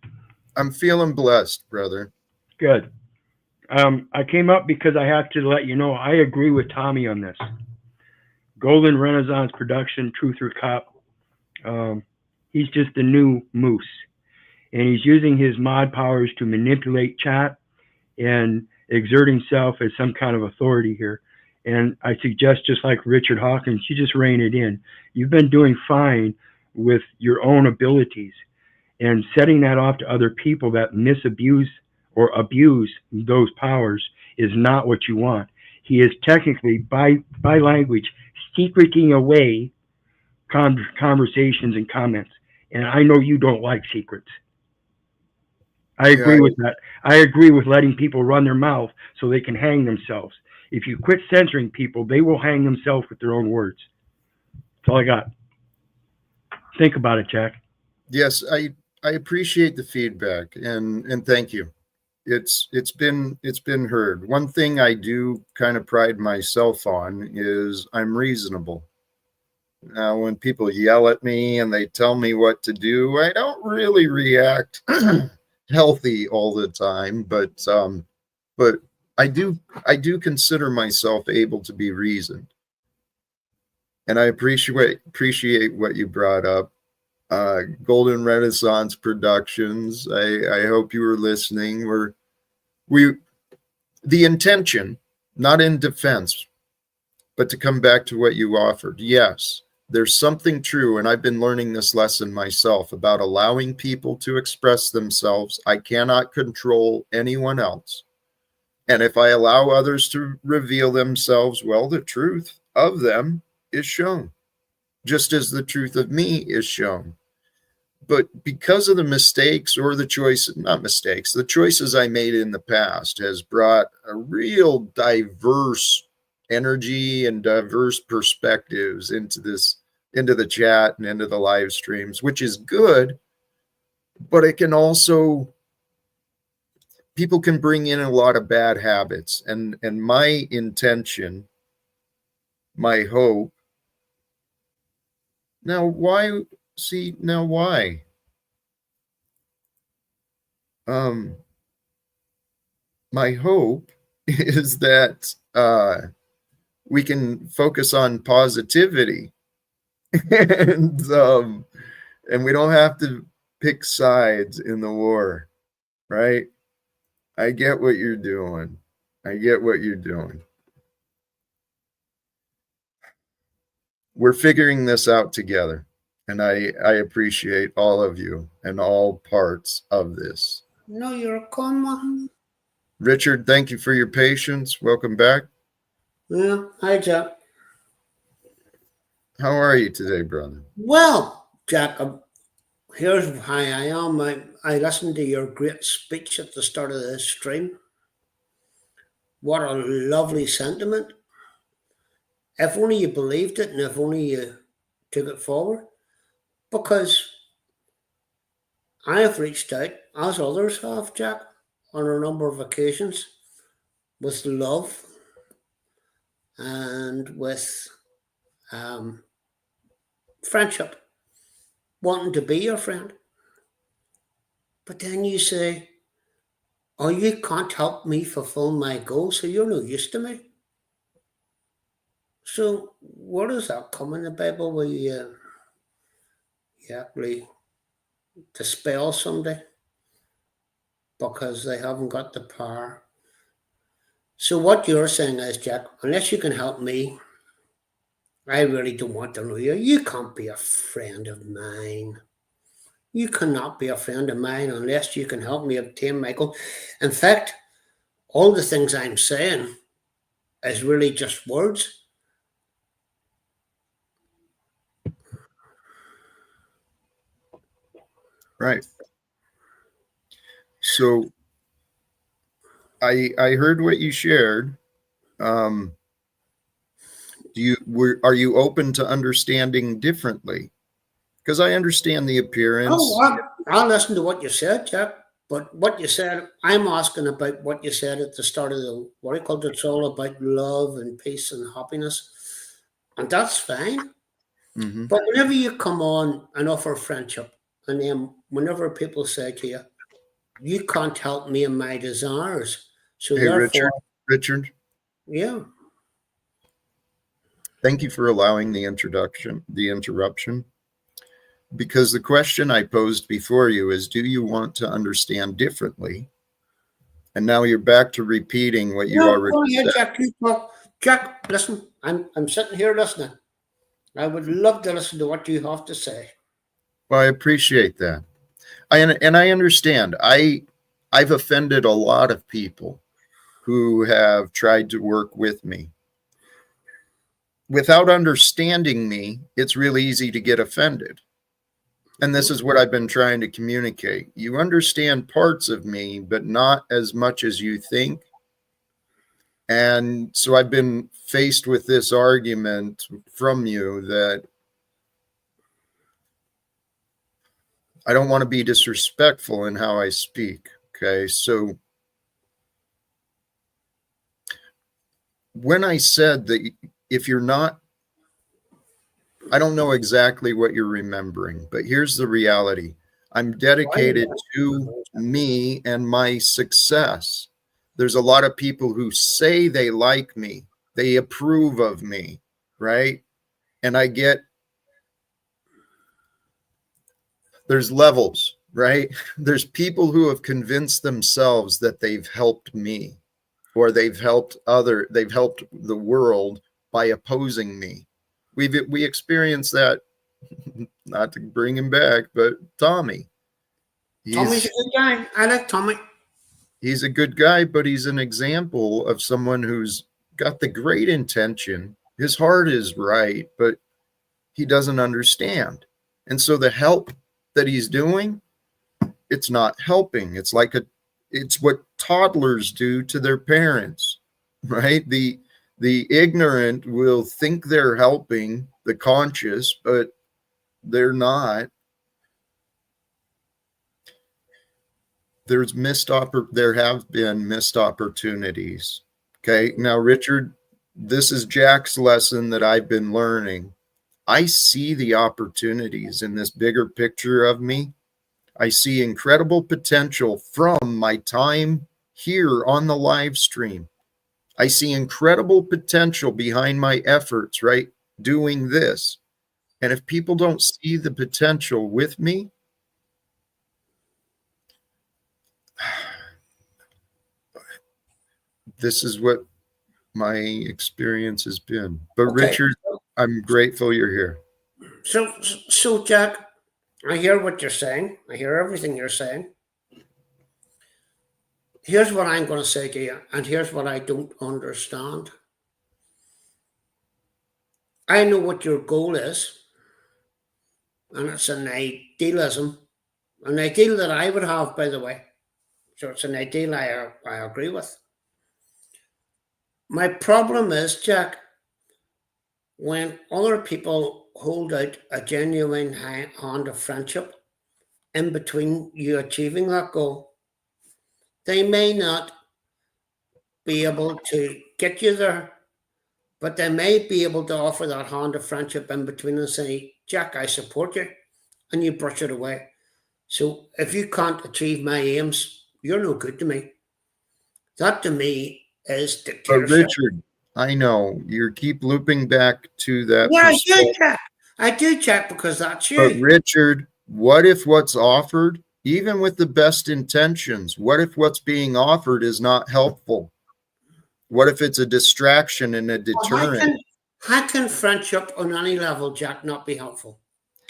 I'm feeling blessed, brother. Good. I came up because I have to let you know I agree with Tommy on this. Golden Renaissance production, Truth or Cop. He's just a new moose, and he's using his mod powers to manipulate chat and exert himself as some kind of authority here. And I suggest, just like Richard Hawkins, you just rein it in. You've been doing fine with your own abilities, and setting that off to other people that misabuse or abuse those powers is not what you want. He is technically, by language, secreting away conversations and comments. And I know you don't like secrets. I Yeah, agree with that. I agree with letting people run their mouth so they can hang themselves. If you quit censoring people, they will hang themselves with their own words. That's all I got. Think about it, Jack. yes, I appreciate the feedback and thank you. It's been heard. One thing I do kind of pride myself on is I'm reasonable. Now, when people yell at me and they tell me what to do, I don't really react healthy all the time, but I do consider myself able to be reasoned, and I appreciate what you brought up. Golden Renaissance Productions. I hope you were listening. We The intention, not in defense, but to come back to what you offered. Yes, there's something true, and I've been learning this lesson myself about allowing people to express themselves. I cannot control anyone else. And if I allow others to reveal themselves, well, the truth of them is shown, just as the truth of me is shown. But because of the mistakes or the choices, not mistakes, the choices I made in the past has brought a real diverse energy and diverse perspectives into the chat and into the live streams, which is good, but it can also, people can bring in a lot of bad habits. And my intention, my hope, now why, see, now why? My hope is that we can focus on positivity and we don't have to pick sides in the war, right? I get what you're doing. I get what you're doing. We're figuring this out together, and I appreciate all of you and all parts of this. No, you're a con man. Richard, thank you for your patience. Welcome back. Yeah, hi, Jack. How are you today, brother? Well, Jack, here's how I am. I listened to your great speech at the start of this stream. What a lovely sentiment. If only you believed it and if only you took it forward. Because I have reached out, as others have, Jack, on a number of occasions, with love and with friendship, wanting to be your friend. But then you say, oh, you can't help me fulfill my goals, so you're no use to me. So where does that come in the Bible where you actually dispel somebody because they haven't got the power? So what you're saying is, Jack, unless you can help me, I really don't want to know you. You can't be a friend of mine. You cannot be a friend of mine unless you can help me obtain my goal. In fact, all the things I'm saying is really just words. Right. So I heard what you shared. Are you open to understanding differently? Because I understand the appearance. Oh, I'll listen to what you said, Jack. But what you said, I'm asking about what you said at the start of the what I called it's all about love and peace and happiness. And that's fine. Mm-hmm. But whenever you come on and offer friendship, and then whenever people say to you, you can't help me in my desires. So Hey, therefore, Richard, yeah. thank you for allowing the interruption. Because the question I posed before you is, do you want to understand differently? And now you're back to repeating what you already said. Jack, Jack, listen, I'm sitting here listening. I would love to listen to what you have to say. Well, I appreciate that. And I understand. I've offended a lot of people who have tried to work with me. Without understanding me, it's really easy to get offended. And this is what I've been trying to communicate. You understand parts of me, but not as much as you think. And so I've been faced with this argument from you that I don't want to be disrespectful in how I speak. Okay. So when I said that if you're not, I don't know exactly what you're remembering, but here's the reality. I'm dedicated to me and my success. There's a lot of people who say they like me, they approve of me, right? And there's levels, right? There's people who have convinced themselves that they've helped me. or they've helped the world by opposing me. We experienced that, not to bring him back, but Tommy. Tommy's a good guy. I like Tommy. He's a good guy, but he's an example of someone who's got the great intention. His heart is right, but he doesn't understand. And so the help that he's doing, it's not helping. It's what toddlers do to their parents, right? The ignorant will think they're helping the conscious, but they're not. There have been missed opportunities. Okay. Now, Richard, this is Jack's lesson that I've been learning. I see the opportunities in this bigger picture of me. I see incredible potential from my time here on the live stream. I see incredible potential behind my efforts, right? Doing this. And if people don't see the potential with me, this is what my experience has been. But Okay. Richard, I'm grateful you're here. So Jack, I hear what you're saying. I hear everything you're saying. Here's what I'm going to say to you, and here's what I don't understand. I know what your goal is, and it's an idealism, an ideal that I would have, by the way. So it's an ideal I agree with. My problem is, Jack, when other people hold out a genuine hand of friendship in between you achieving that goal, they may not be able to get you there, but they may be able to offer that hand of friendship in between and say, Jack, I support you, and you brush it away. So if you can't achieve my aims, you're no good to me. That to me is But dictatorship. Richard, I know you keep looping back to that. Yeah, I do, Jack. I do, Jack, because that's you. But Richard, what if what's offered, even with the best intentions, what if what's being offered is not helpful? What if it's a distraction and a deterrent? How can friendship on any level, Jack, not be helpful?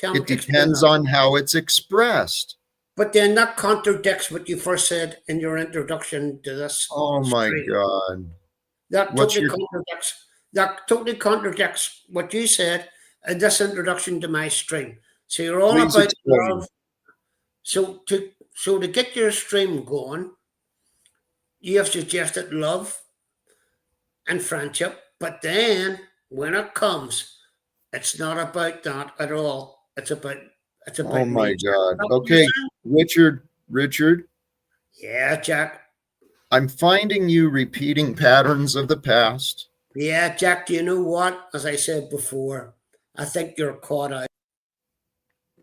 It depends on how it's expressed. But then that contradicts what you first said in your introduction to this. Oh my God. That totally contradicts what you said in this introduction to my stream. So you're all Please about explain. love. So to get your stream going, you have suggested love and friendship, but then when it comes, it's not about that at all. It's about Oh my me. God. Okay, Richard. Yeah, Jack. I'm finding you repeating patterns of the past. Yeah, Jack, do you know what? As I said before, I think you're caught out.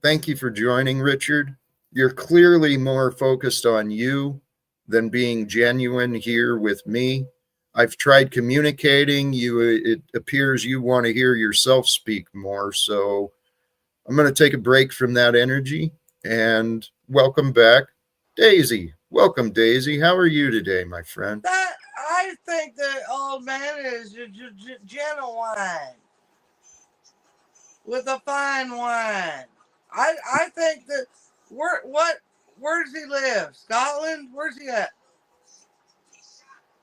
Thank you for joining, Richard. You're clearly more focused on you than being genuine here with me. I've tried communicating. It appears you want to hear yourself speak more. So I'm going to take a break from that energy and welcome back, Daisy. Welcome, Daisy. How are you today, my friend? I think the old man is genuine with a fine wine. I think that where does he live? Scotland? Where's he at?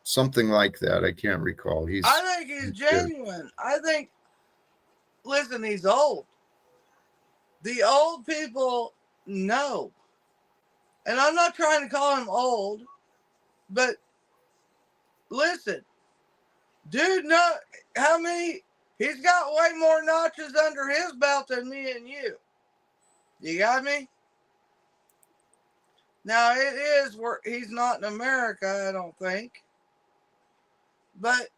Something like that. I can't recall. I think he's genuine. I think, listen, he's old. The old people know. And I'm not trying to call him old, but listen, dude, no, how many? He's got way more notches under his belt than me and you. You got me? Now it is where he's not in America, I don't think. But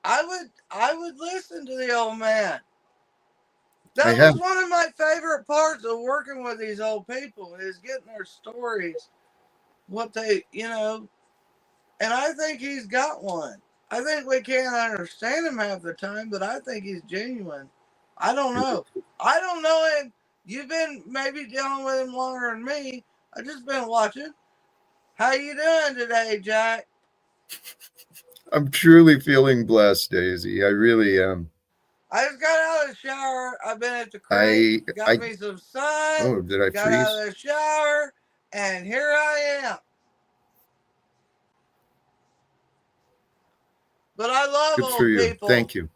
I would listen to the old man. That was one of my favorite parts of working with these old people is getting their stories, what they, and I think he's got one. I think we can't understand him half the time, but I think he's genuine. I don't know. I don't know him. You've been maybe dealing with him longer than me. I just been watching. How you doing today, Jack? I'm truly feeling blessed, Daisy. I really am. I just got out of the shower. I've been at the creek, got me some sun. Oh, did I got freeze? out of the shower, and here I am. But I love Good for old you. people. Thank you.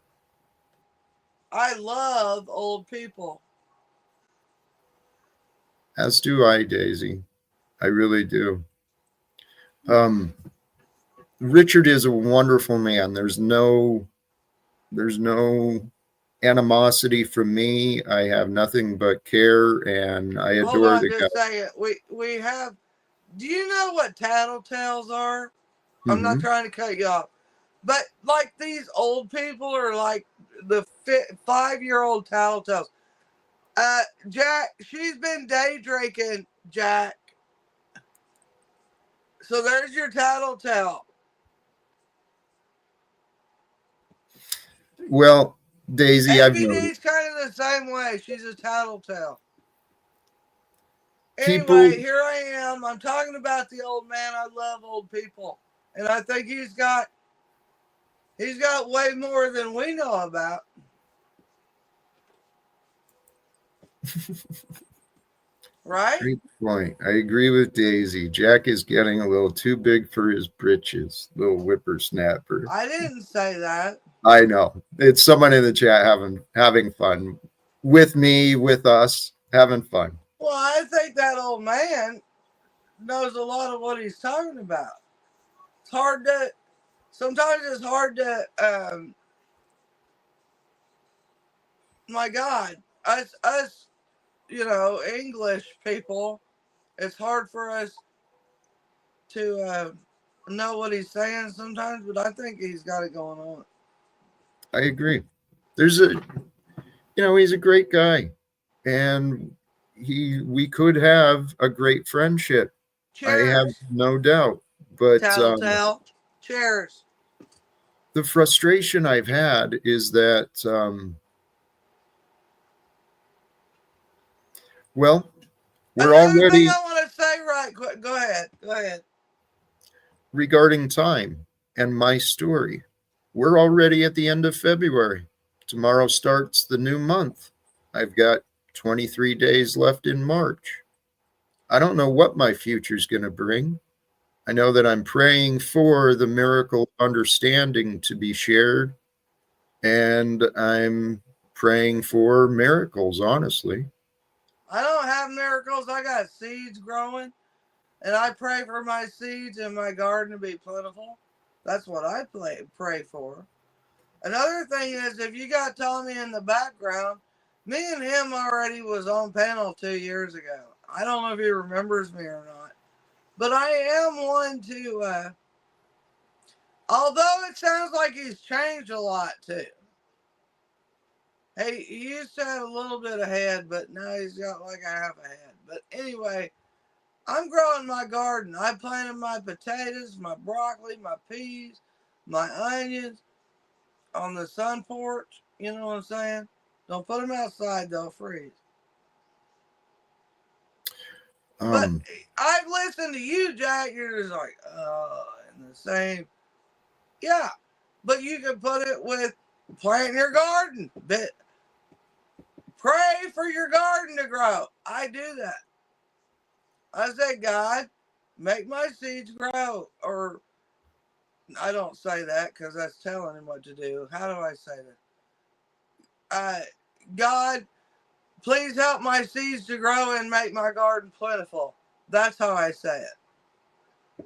I love old people. As do I, Daisy. I really do. Richard is a wonderful man. There's no animosity from me. I have nothing but care, and I Hold adore on the just guy. a second. We have. Do you know what tattletales are? I'm not Mhm. trying to cut you off, but like these old people are like the 5-year-old tattletales. Jack, she's been day drinking, Jack. So there's your tattletale. Well, Daisy, I've ABD's noticed kind of the same way. She's a tattletale. people. Anyway, here I am. I'm talking about the old man. I love old people, and I think he's got way more than we know about. Right? Great point. I agree with Daisy. Jack is getting a little too big for his britches, little whippersnapper. I didn't say that. I know. It's someone in the chat having fun with me, with us, having fun. Well, I think that old man knows a lot of what he's talking about. Sometimes it's hard to, my God, us, English people, it's hard for us to know what he's saying sometimes, but I think he's got it going on. I agree. He's a great guy, and we could have a great friendship. Cheers. I have no doubt. But Telltale. Cheers. the frustration I've had is that, we're Another already, thing I want to say right quick. Go ahead. regarding time and my story, we're already at the end of February. Tomorrow starts the new month. I've got 23 days left in March. I don't know what my future's going to bring. I know that I'm praying for the miracle of understanding to be shared, and I'm praying for miracles, honestly. I don't have miracles. I got seeds growing, and I pray for my seeds in my garden to be plentiful. That's what I pray for. Another thing is, if you got Tommy in the background, me and him already was on panel 2 years ago. I don't know if he remembers me or not, but I am one to, although it sounds like he's changed a lot too. Hey, he used to have a little bit of head, but now he's got like a half a head. But anyway, I'm growing my garden. I planted my potatoes, my broccoli, my peas, my onions on the sun porch. You know what I'm saying? Don't put them outside, they'll freeze. But I've listened to you, Jack. You're just like, in the same. Yeah, but you can put it with planting your garden. Pray for your garden to grow. I do that. I say, God, make my seeds grow. Or I don't say that because that's telling him what to do. How do I say that? God, please help my seeds to grow and make my garden plentiful. That's how I say it.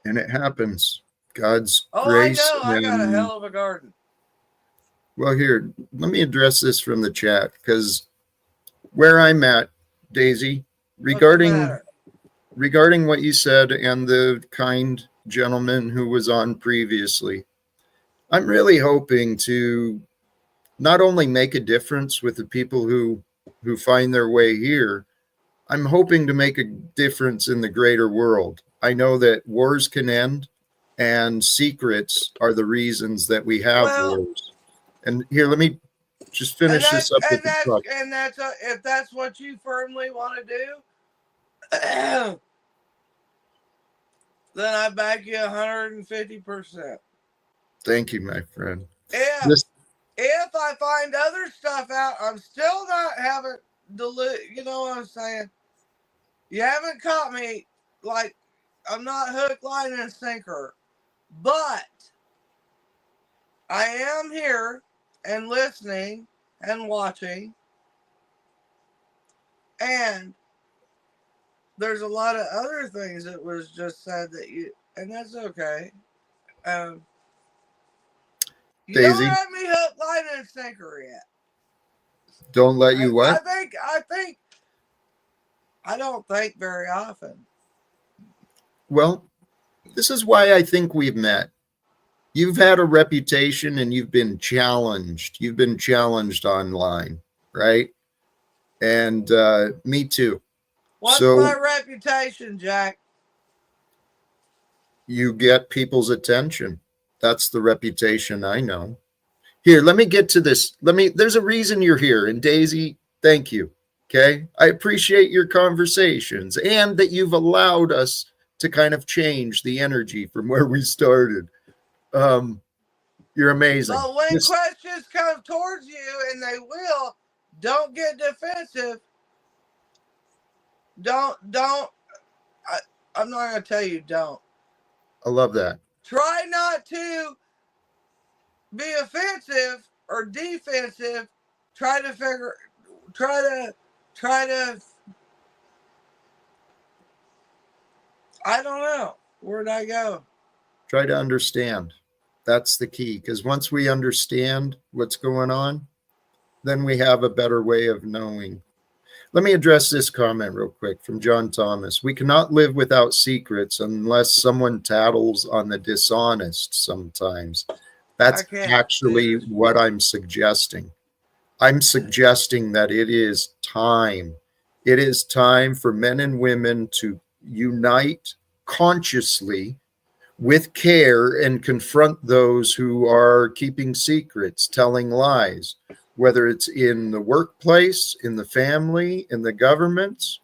And it happens. God's Oh, grace. I know. I got a hell of a garden. Well, here, let me address this from the chat, because where I'm at, Daisy, regarding what you said and the kind gentleman who was on previously, I'm really hoping to not only make a difference with the people who find their way here, I'm hoping to make a difference in the greater world. I know that wars can end, and secrets are the reasons that we have wars. And here, let me just finish this up with the truck. And that's if that's what you firmly want to do, then I back you 150%. Thank you, my friend. If I find other stuff out, I'm still not having you know what I'm saying? You haven't caught me, like, I'm not hook, line, and sinker. But I am here and listening and watching. And there's a lot of other things that was just said that and that's okay. You Daisy, don't have me hook, line, and sinker yet. don't let you what? I don't think very often. Well, this is why I think we've met. You've had a reputation and you've been challenged. You've been challenged online, right? And me too. What's So my reputation, Jack? you get people's attention. That's the reputation I know. Here, let me get to this. There's a reason you're here. And Daisy, thank you. Okay. I appreciate your conversations and that you've allowed us to kind of change the energy from where we started. You're amazing. But when questions come towards you, and they will, don't get defensive. I'm not going to tell you don't. I love that. Try not to be offensive or defensive. Try to I don't know. Where'd I go? Try to understand. That's the key. Because once we understand what's going on, then we have a better way of knowing. Let me address this comment real quick from John Thomas. We cannot live without secrets unless someone tattles on the dishonest sometimes. That's actually what I'm suggesting. I'm suggesting that it is time. It is time for men and women to unite consciously with care and confront those who are keeping secrets, telling lies, whether it's in the workplace, in the family, in the governments.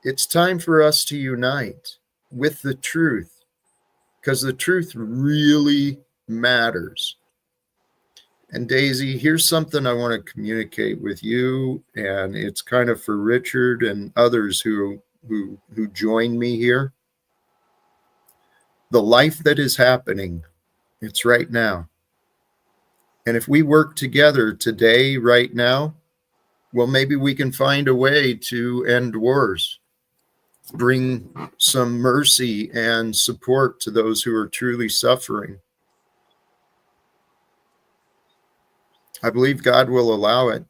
It's time for us to unite with the truth, because the truth really matters. And Daisy, here's something I want to communicate with you, and it's kind of for Richard and others who join me here. The life that is happening, it's right now. And if we work together today, right now, well, maybe we can find a way to end wars, bring some mercy and support to those who are truly suffering. I believe God will allow it.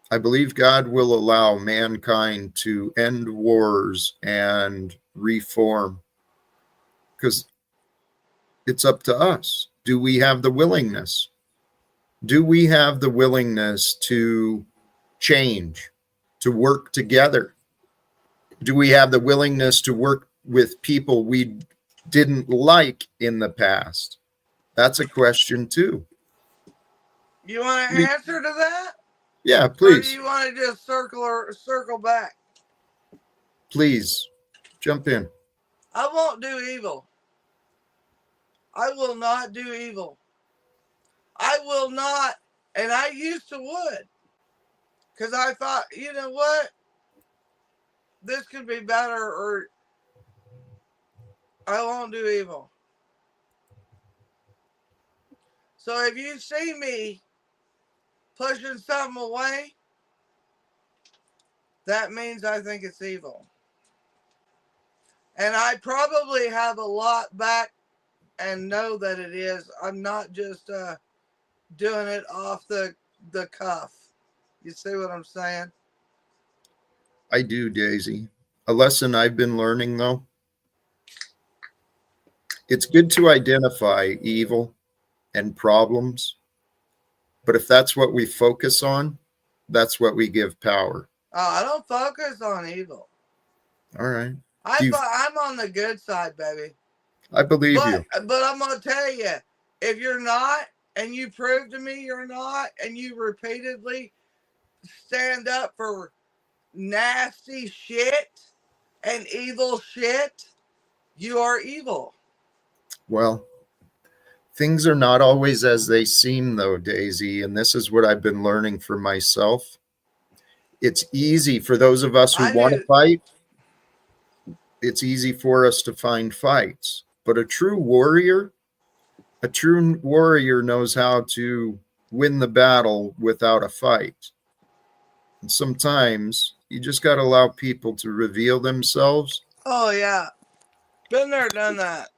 I believe God will allow mankind to end wars and reform, because it's up to us. Do we have the willingness? Do we have the willingness to change, to work together? Do we have the willingness to work with people we didn't like in the past? That's a question too. You want to answer to that? Yeah, please. Or do you want to just circle back? Please, jump in. I won't do evil. I will not do evil. I will not, and I used to would. Because I thought, you know what? This could be better, or I won't do evil. So if you see me pushing something away, that means I think it's evil. And I probably have a lot back and know that it is. I'm not just doing it off the cuff. You see what I'm saying? I do, Daisy. A lesson I've been learning, though, it's good to identify evil and problems, but if that's what we focus on, that's what we give power. Oh, I don't focus on evil. All right. I'm on the good side, baby. I believe you. But I'm going to tell you, if you're not, and you prove to me you're not, and you repeatedly stand up for nasty shit and evil shit, you are evil. Well, things are not always as they seem, though, Daisy, and this is what I've been learning for myself. It's easy for those of us who I want to knew. fight. It's easy for us to find fights, but a true warrior knows how to win the battle without a fight. And sometimes you just got to allow people to reveal themselves. Oh yeah, been there, done that.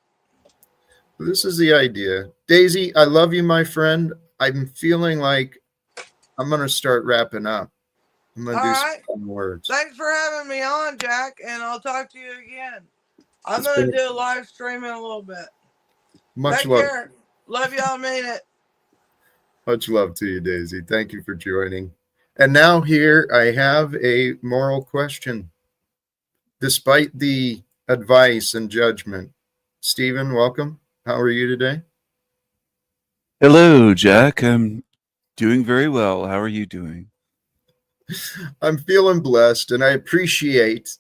This is the idea. Daisy, I love you, my friend. I'm feeling like I'm going to start wrapping up. I'm going to All do right. some words. Thanks for having me on, Jack, and I'll talk to you again. I'm It's going been to do a live stream in a little bit. much Take love. care. Love y'all, mean it. Much love to you, Daisy. Thank you for joining. And now here I have a moral question. Despite the advice and judgment, Stephen, welcome. How are you today? Hello, Jack. I'm doing very well. How are you doing? I'm feeling blessed, and I appreciate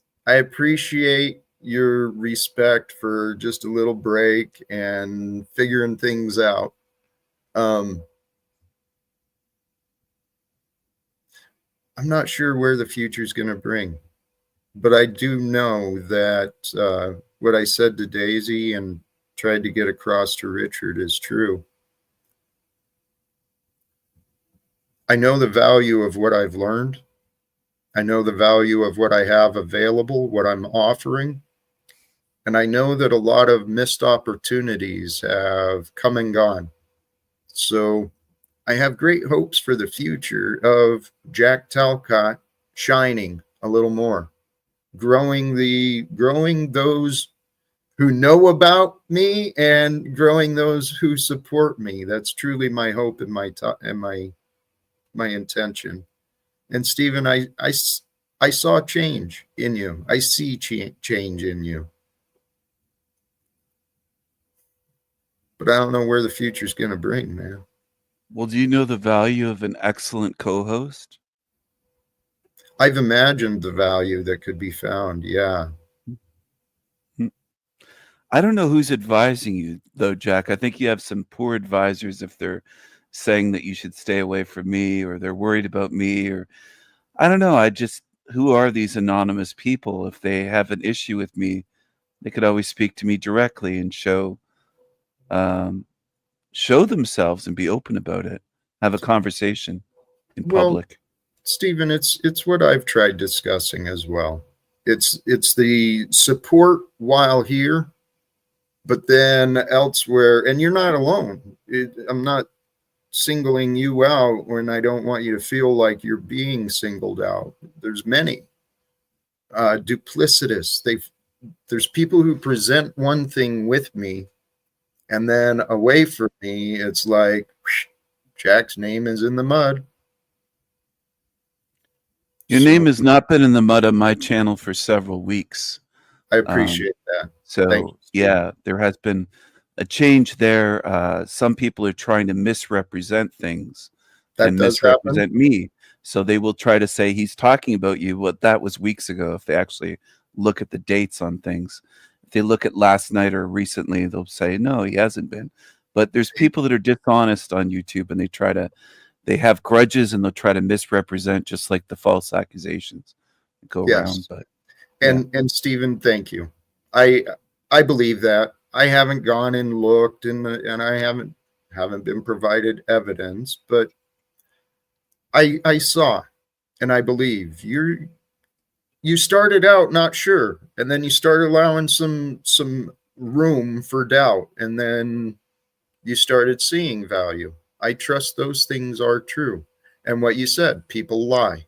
your respect for just a little break and figuring things out. I'm not sure where the future is going to bring, but I do know that what I said to Daisy and tried to get across to Richard is true. I know the value of what I've learned. I know the value of what I have available, what I'm offering. And I know that a lot of missed opportunities have come and gone. So I have great hopes for the future of Jack Talcott shining a little more, growing those who know about me and growing those who support me. That's truly my hope and my intention. And Stephen, I saw change in you. I see change in you. But I don't know where the future's going to bring, man. Well, do you know the value of an excellent co-host? I've imagined the value that could be found. Yeah. I don't know who's advising you, though, Jack. I think you have some poor advisors if they're saying that you should stay away from me or they're worried about me or I don't know. Who are these anonymous people? If they have an issue with me, they could always speak to me directly and show themselves and be open about it. Have a conversation in public. Stephen, it's what I've tried discussing as well. It's the support while here, but then elsewhere, and you're not alone. I'm not singling you out when I don't want you to feel like you're being singled out. There's many duplicitous. There's people who present one thing with me, and then away from me, it's like Jack's name is in the mud. Your name has not been in the mud on my channel for several weeks. I appreciate that. So, yeah, there has been a change there. Some people are trying to misrepresent things and misrepresent me. So they will try to say he's talking about you. Well, that was weeks ago. If they actually look at the dates on things, if they look at last night or recently, they'll say, no, he hasn't been. But there's people that are dishonest on YouTube and they have grudges and they'll try to misrepresent just like the false accusations go around. But and Stephen, thank you. I believe that. I haven't gone and looked and I haven't been provided evidence, but I saw and I believe you started out not sure, and then you start allowing some room for doubt, and then you started seeing value. I trust those things are true. And what you said, people lie.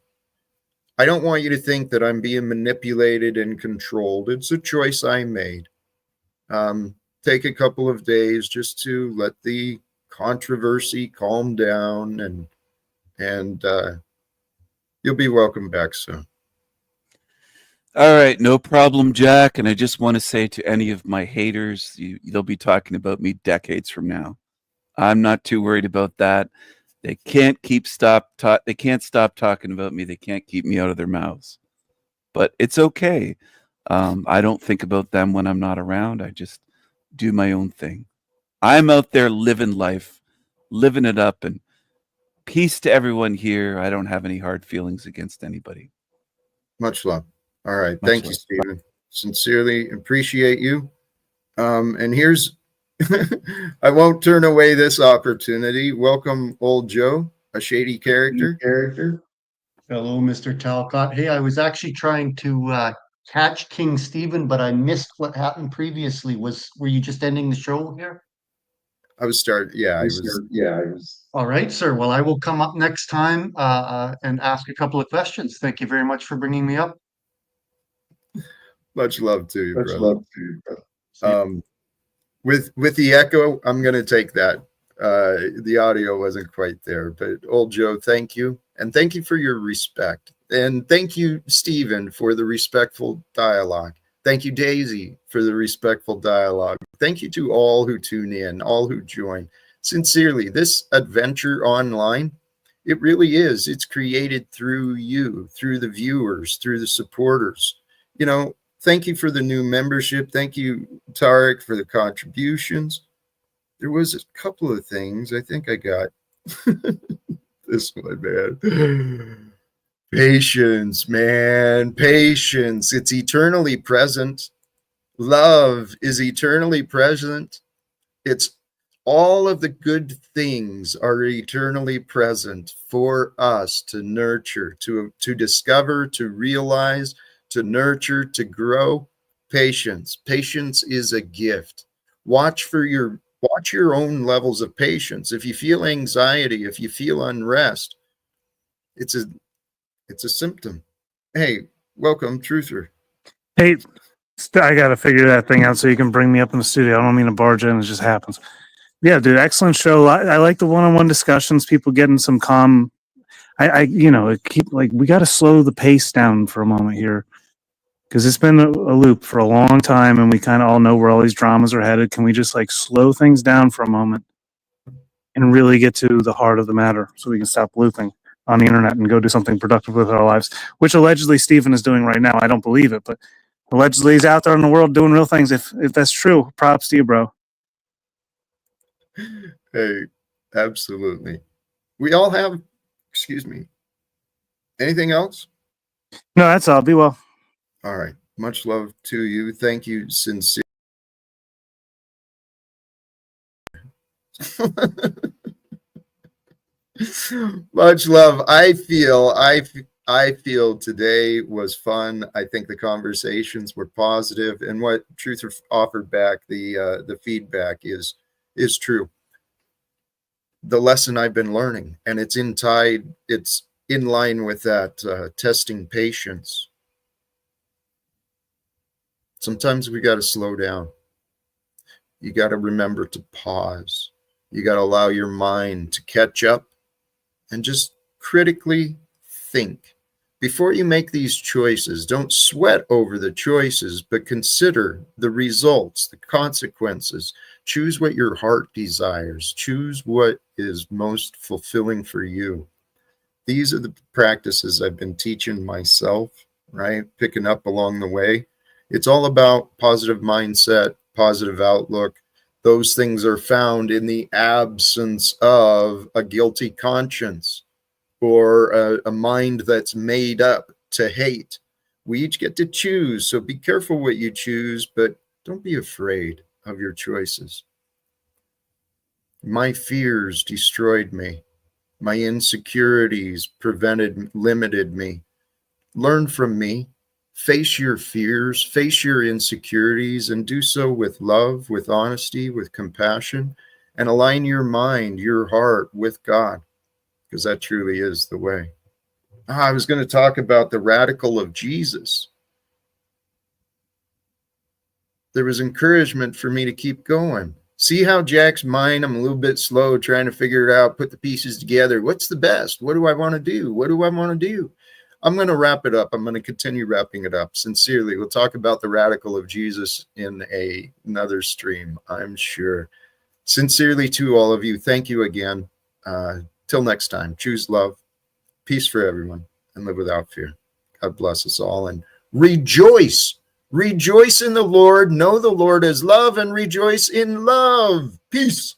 I don't want you to think that I'm being manipulated and controlled. It's a choice I made. Take a couple of days just to let the controversy calm down, and you'll be welcome back soon. All right, no problem, Jack. And I just want to say to any of my haters, they'll be talking about me decades from now. I'm not too worried about that. They can't stop talking about me. They can't keep me out of their mouths. But it's okay. I don't think about them when I'm not around. I just do my own thing. I'm out there living life, living it up, and peace to everyone here. I don't have any hard feelings against anybody. Much love. All right. Much Thank you, love. Stephen. Sincerely appreciate you. And here's, I won't turn away this opportunity. Welcome, old Joe, a shady character. Hello, Mr. Talcott. Hey, I was actually trying to catch King Stephen, but I missed what happened previously. Were you just ending the show here? I was starting. Yeah, I was. All right, sir. Well, I will come up next time and ask a couple of questions. Thank you very much for bringing me up. Much love to you, brother. With the echo, I'm going to take that. The audio wasn't quite there, but old Joe, thank you. And thank you for your respect. And thank you, Stephen, for the respectful dialogue. Thank you, Daisy, for the respectful dialogue. Thank you to all who tune in, all who join. Sincerely, this adventure online, it really is. It's created through you, through the viewers, through the supporters. You know, thank you for the new membership. Thank you, Tarek, for the contributions. There was a couple of things I think I got. This one, man. Patience, man. Patience. It's eternally present. Love is eternally present. It's all of the good things are eternally present for us to nurture, to discover, to realize, to nurture, to grow. Patience. Patience is a gift. Watch your own levels of patience. If you feel anxiety, if you feel unrest, it's a symptom. Hey, welcome, Truther. Hey, I got to figure that thing out so you can bring me up in the studio. I don't mean to barge in. It just happens. Yeah, dude, excellent show. I like the one-on-one discussions, people getting some calm. We got to slow the pace down for a moment here because it's been a loop for a long time and we kind of all know where all these dramas are headed. Can we just like slow things down for a moment and really get to the heart of the matter so we can stop looping on the internet and go do something productive with our lives, which allegedly Stephen is doing right now. I don't believe it, but allegedly he's out there in the world doing real things. If that's true, props to you, bro. Hey, absolutely. We all have, excuse me. Anything else? No, that's all. Be well. All right. Much love to you. Thank you, sincere. Much love. I feel today was fun. I think the conversations were positive, and what Truth offered back, the feedback is true. The lesson I've been learning, and it's in line with that testing patience. Sometimes we got to slow down. You got to remember to pause. You got to allow your mind to catch up and just critically think. Before you make these choices, don't sweat over the choices, but consider the results, the consequences. Choose what your heart desires. Choose what is most fulfilling for you. These are the practices I've been teaching myself, right? Picking up along the way. It's all about positive mindset, positive outlook. Those things are found in the absence of a guilty conscience or a mind that's made up to hate. We each get to choose, so be careful what you choose, but don't be afraid of your choices. My fears destroyed me. My insecurities limited me. Learn from me. Face your fears, face your insecurities, and do so with love, with honesty, with compassion, and align your mind, your heart with God, because that truly is the way. I was going to talk about the radical of Jesus. There was encouragement for me to keep going. See how Jack's mind, I'm a little bit slow trying to figure it out, put the pieces together. What's the best? What do I want to do? What do I want to do? I'm going to wrap it up. I'm going to continue wrapping it up. Sincerely, we'll talk about the radical of Jesus in another stream, I'm sure. Sincerely to all of you, thank you again. Till next time, choose love, peace for everyone, and live without fear. God bless us all, and rejoice Rejoice in the Lord, know the Lord as love, and rejoice in love. Peace.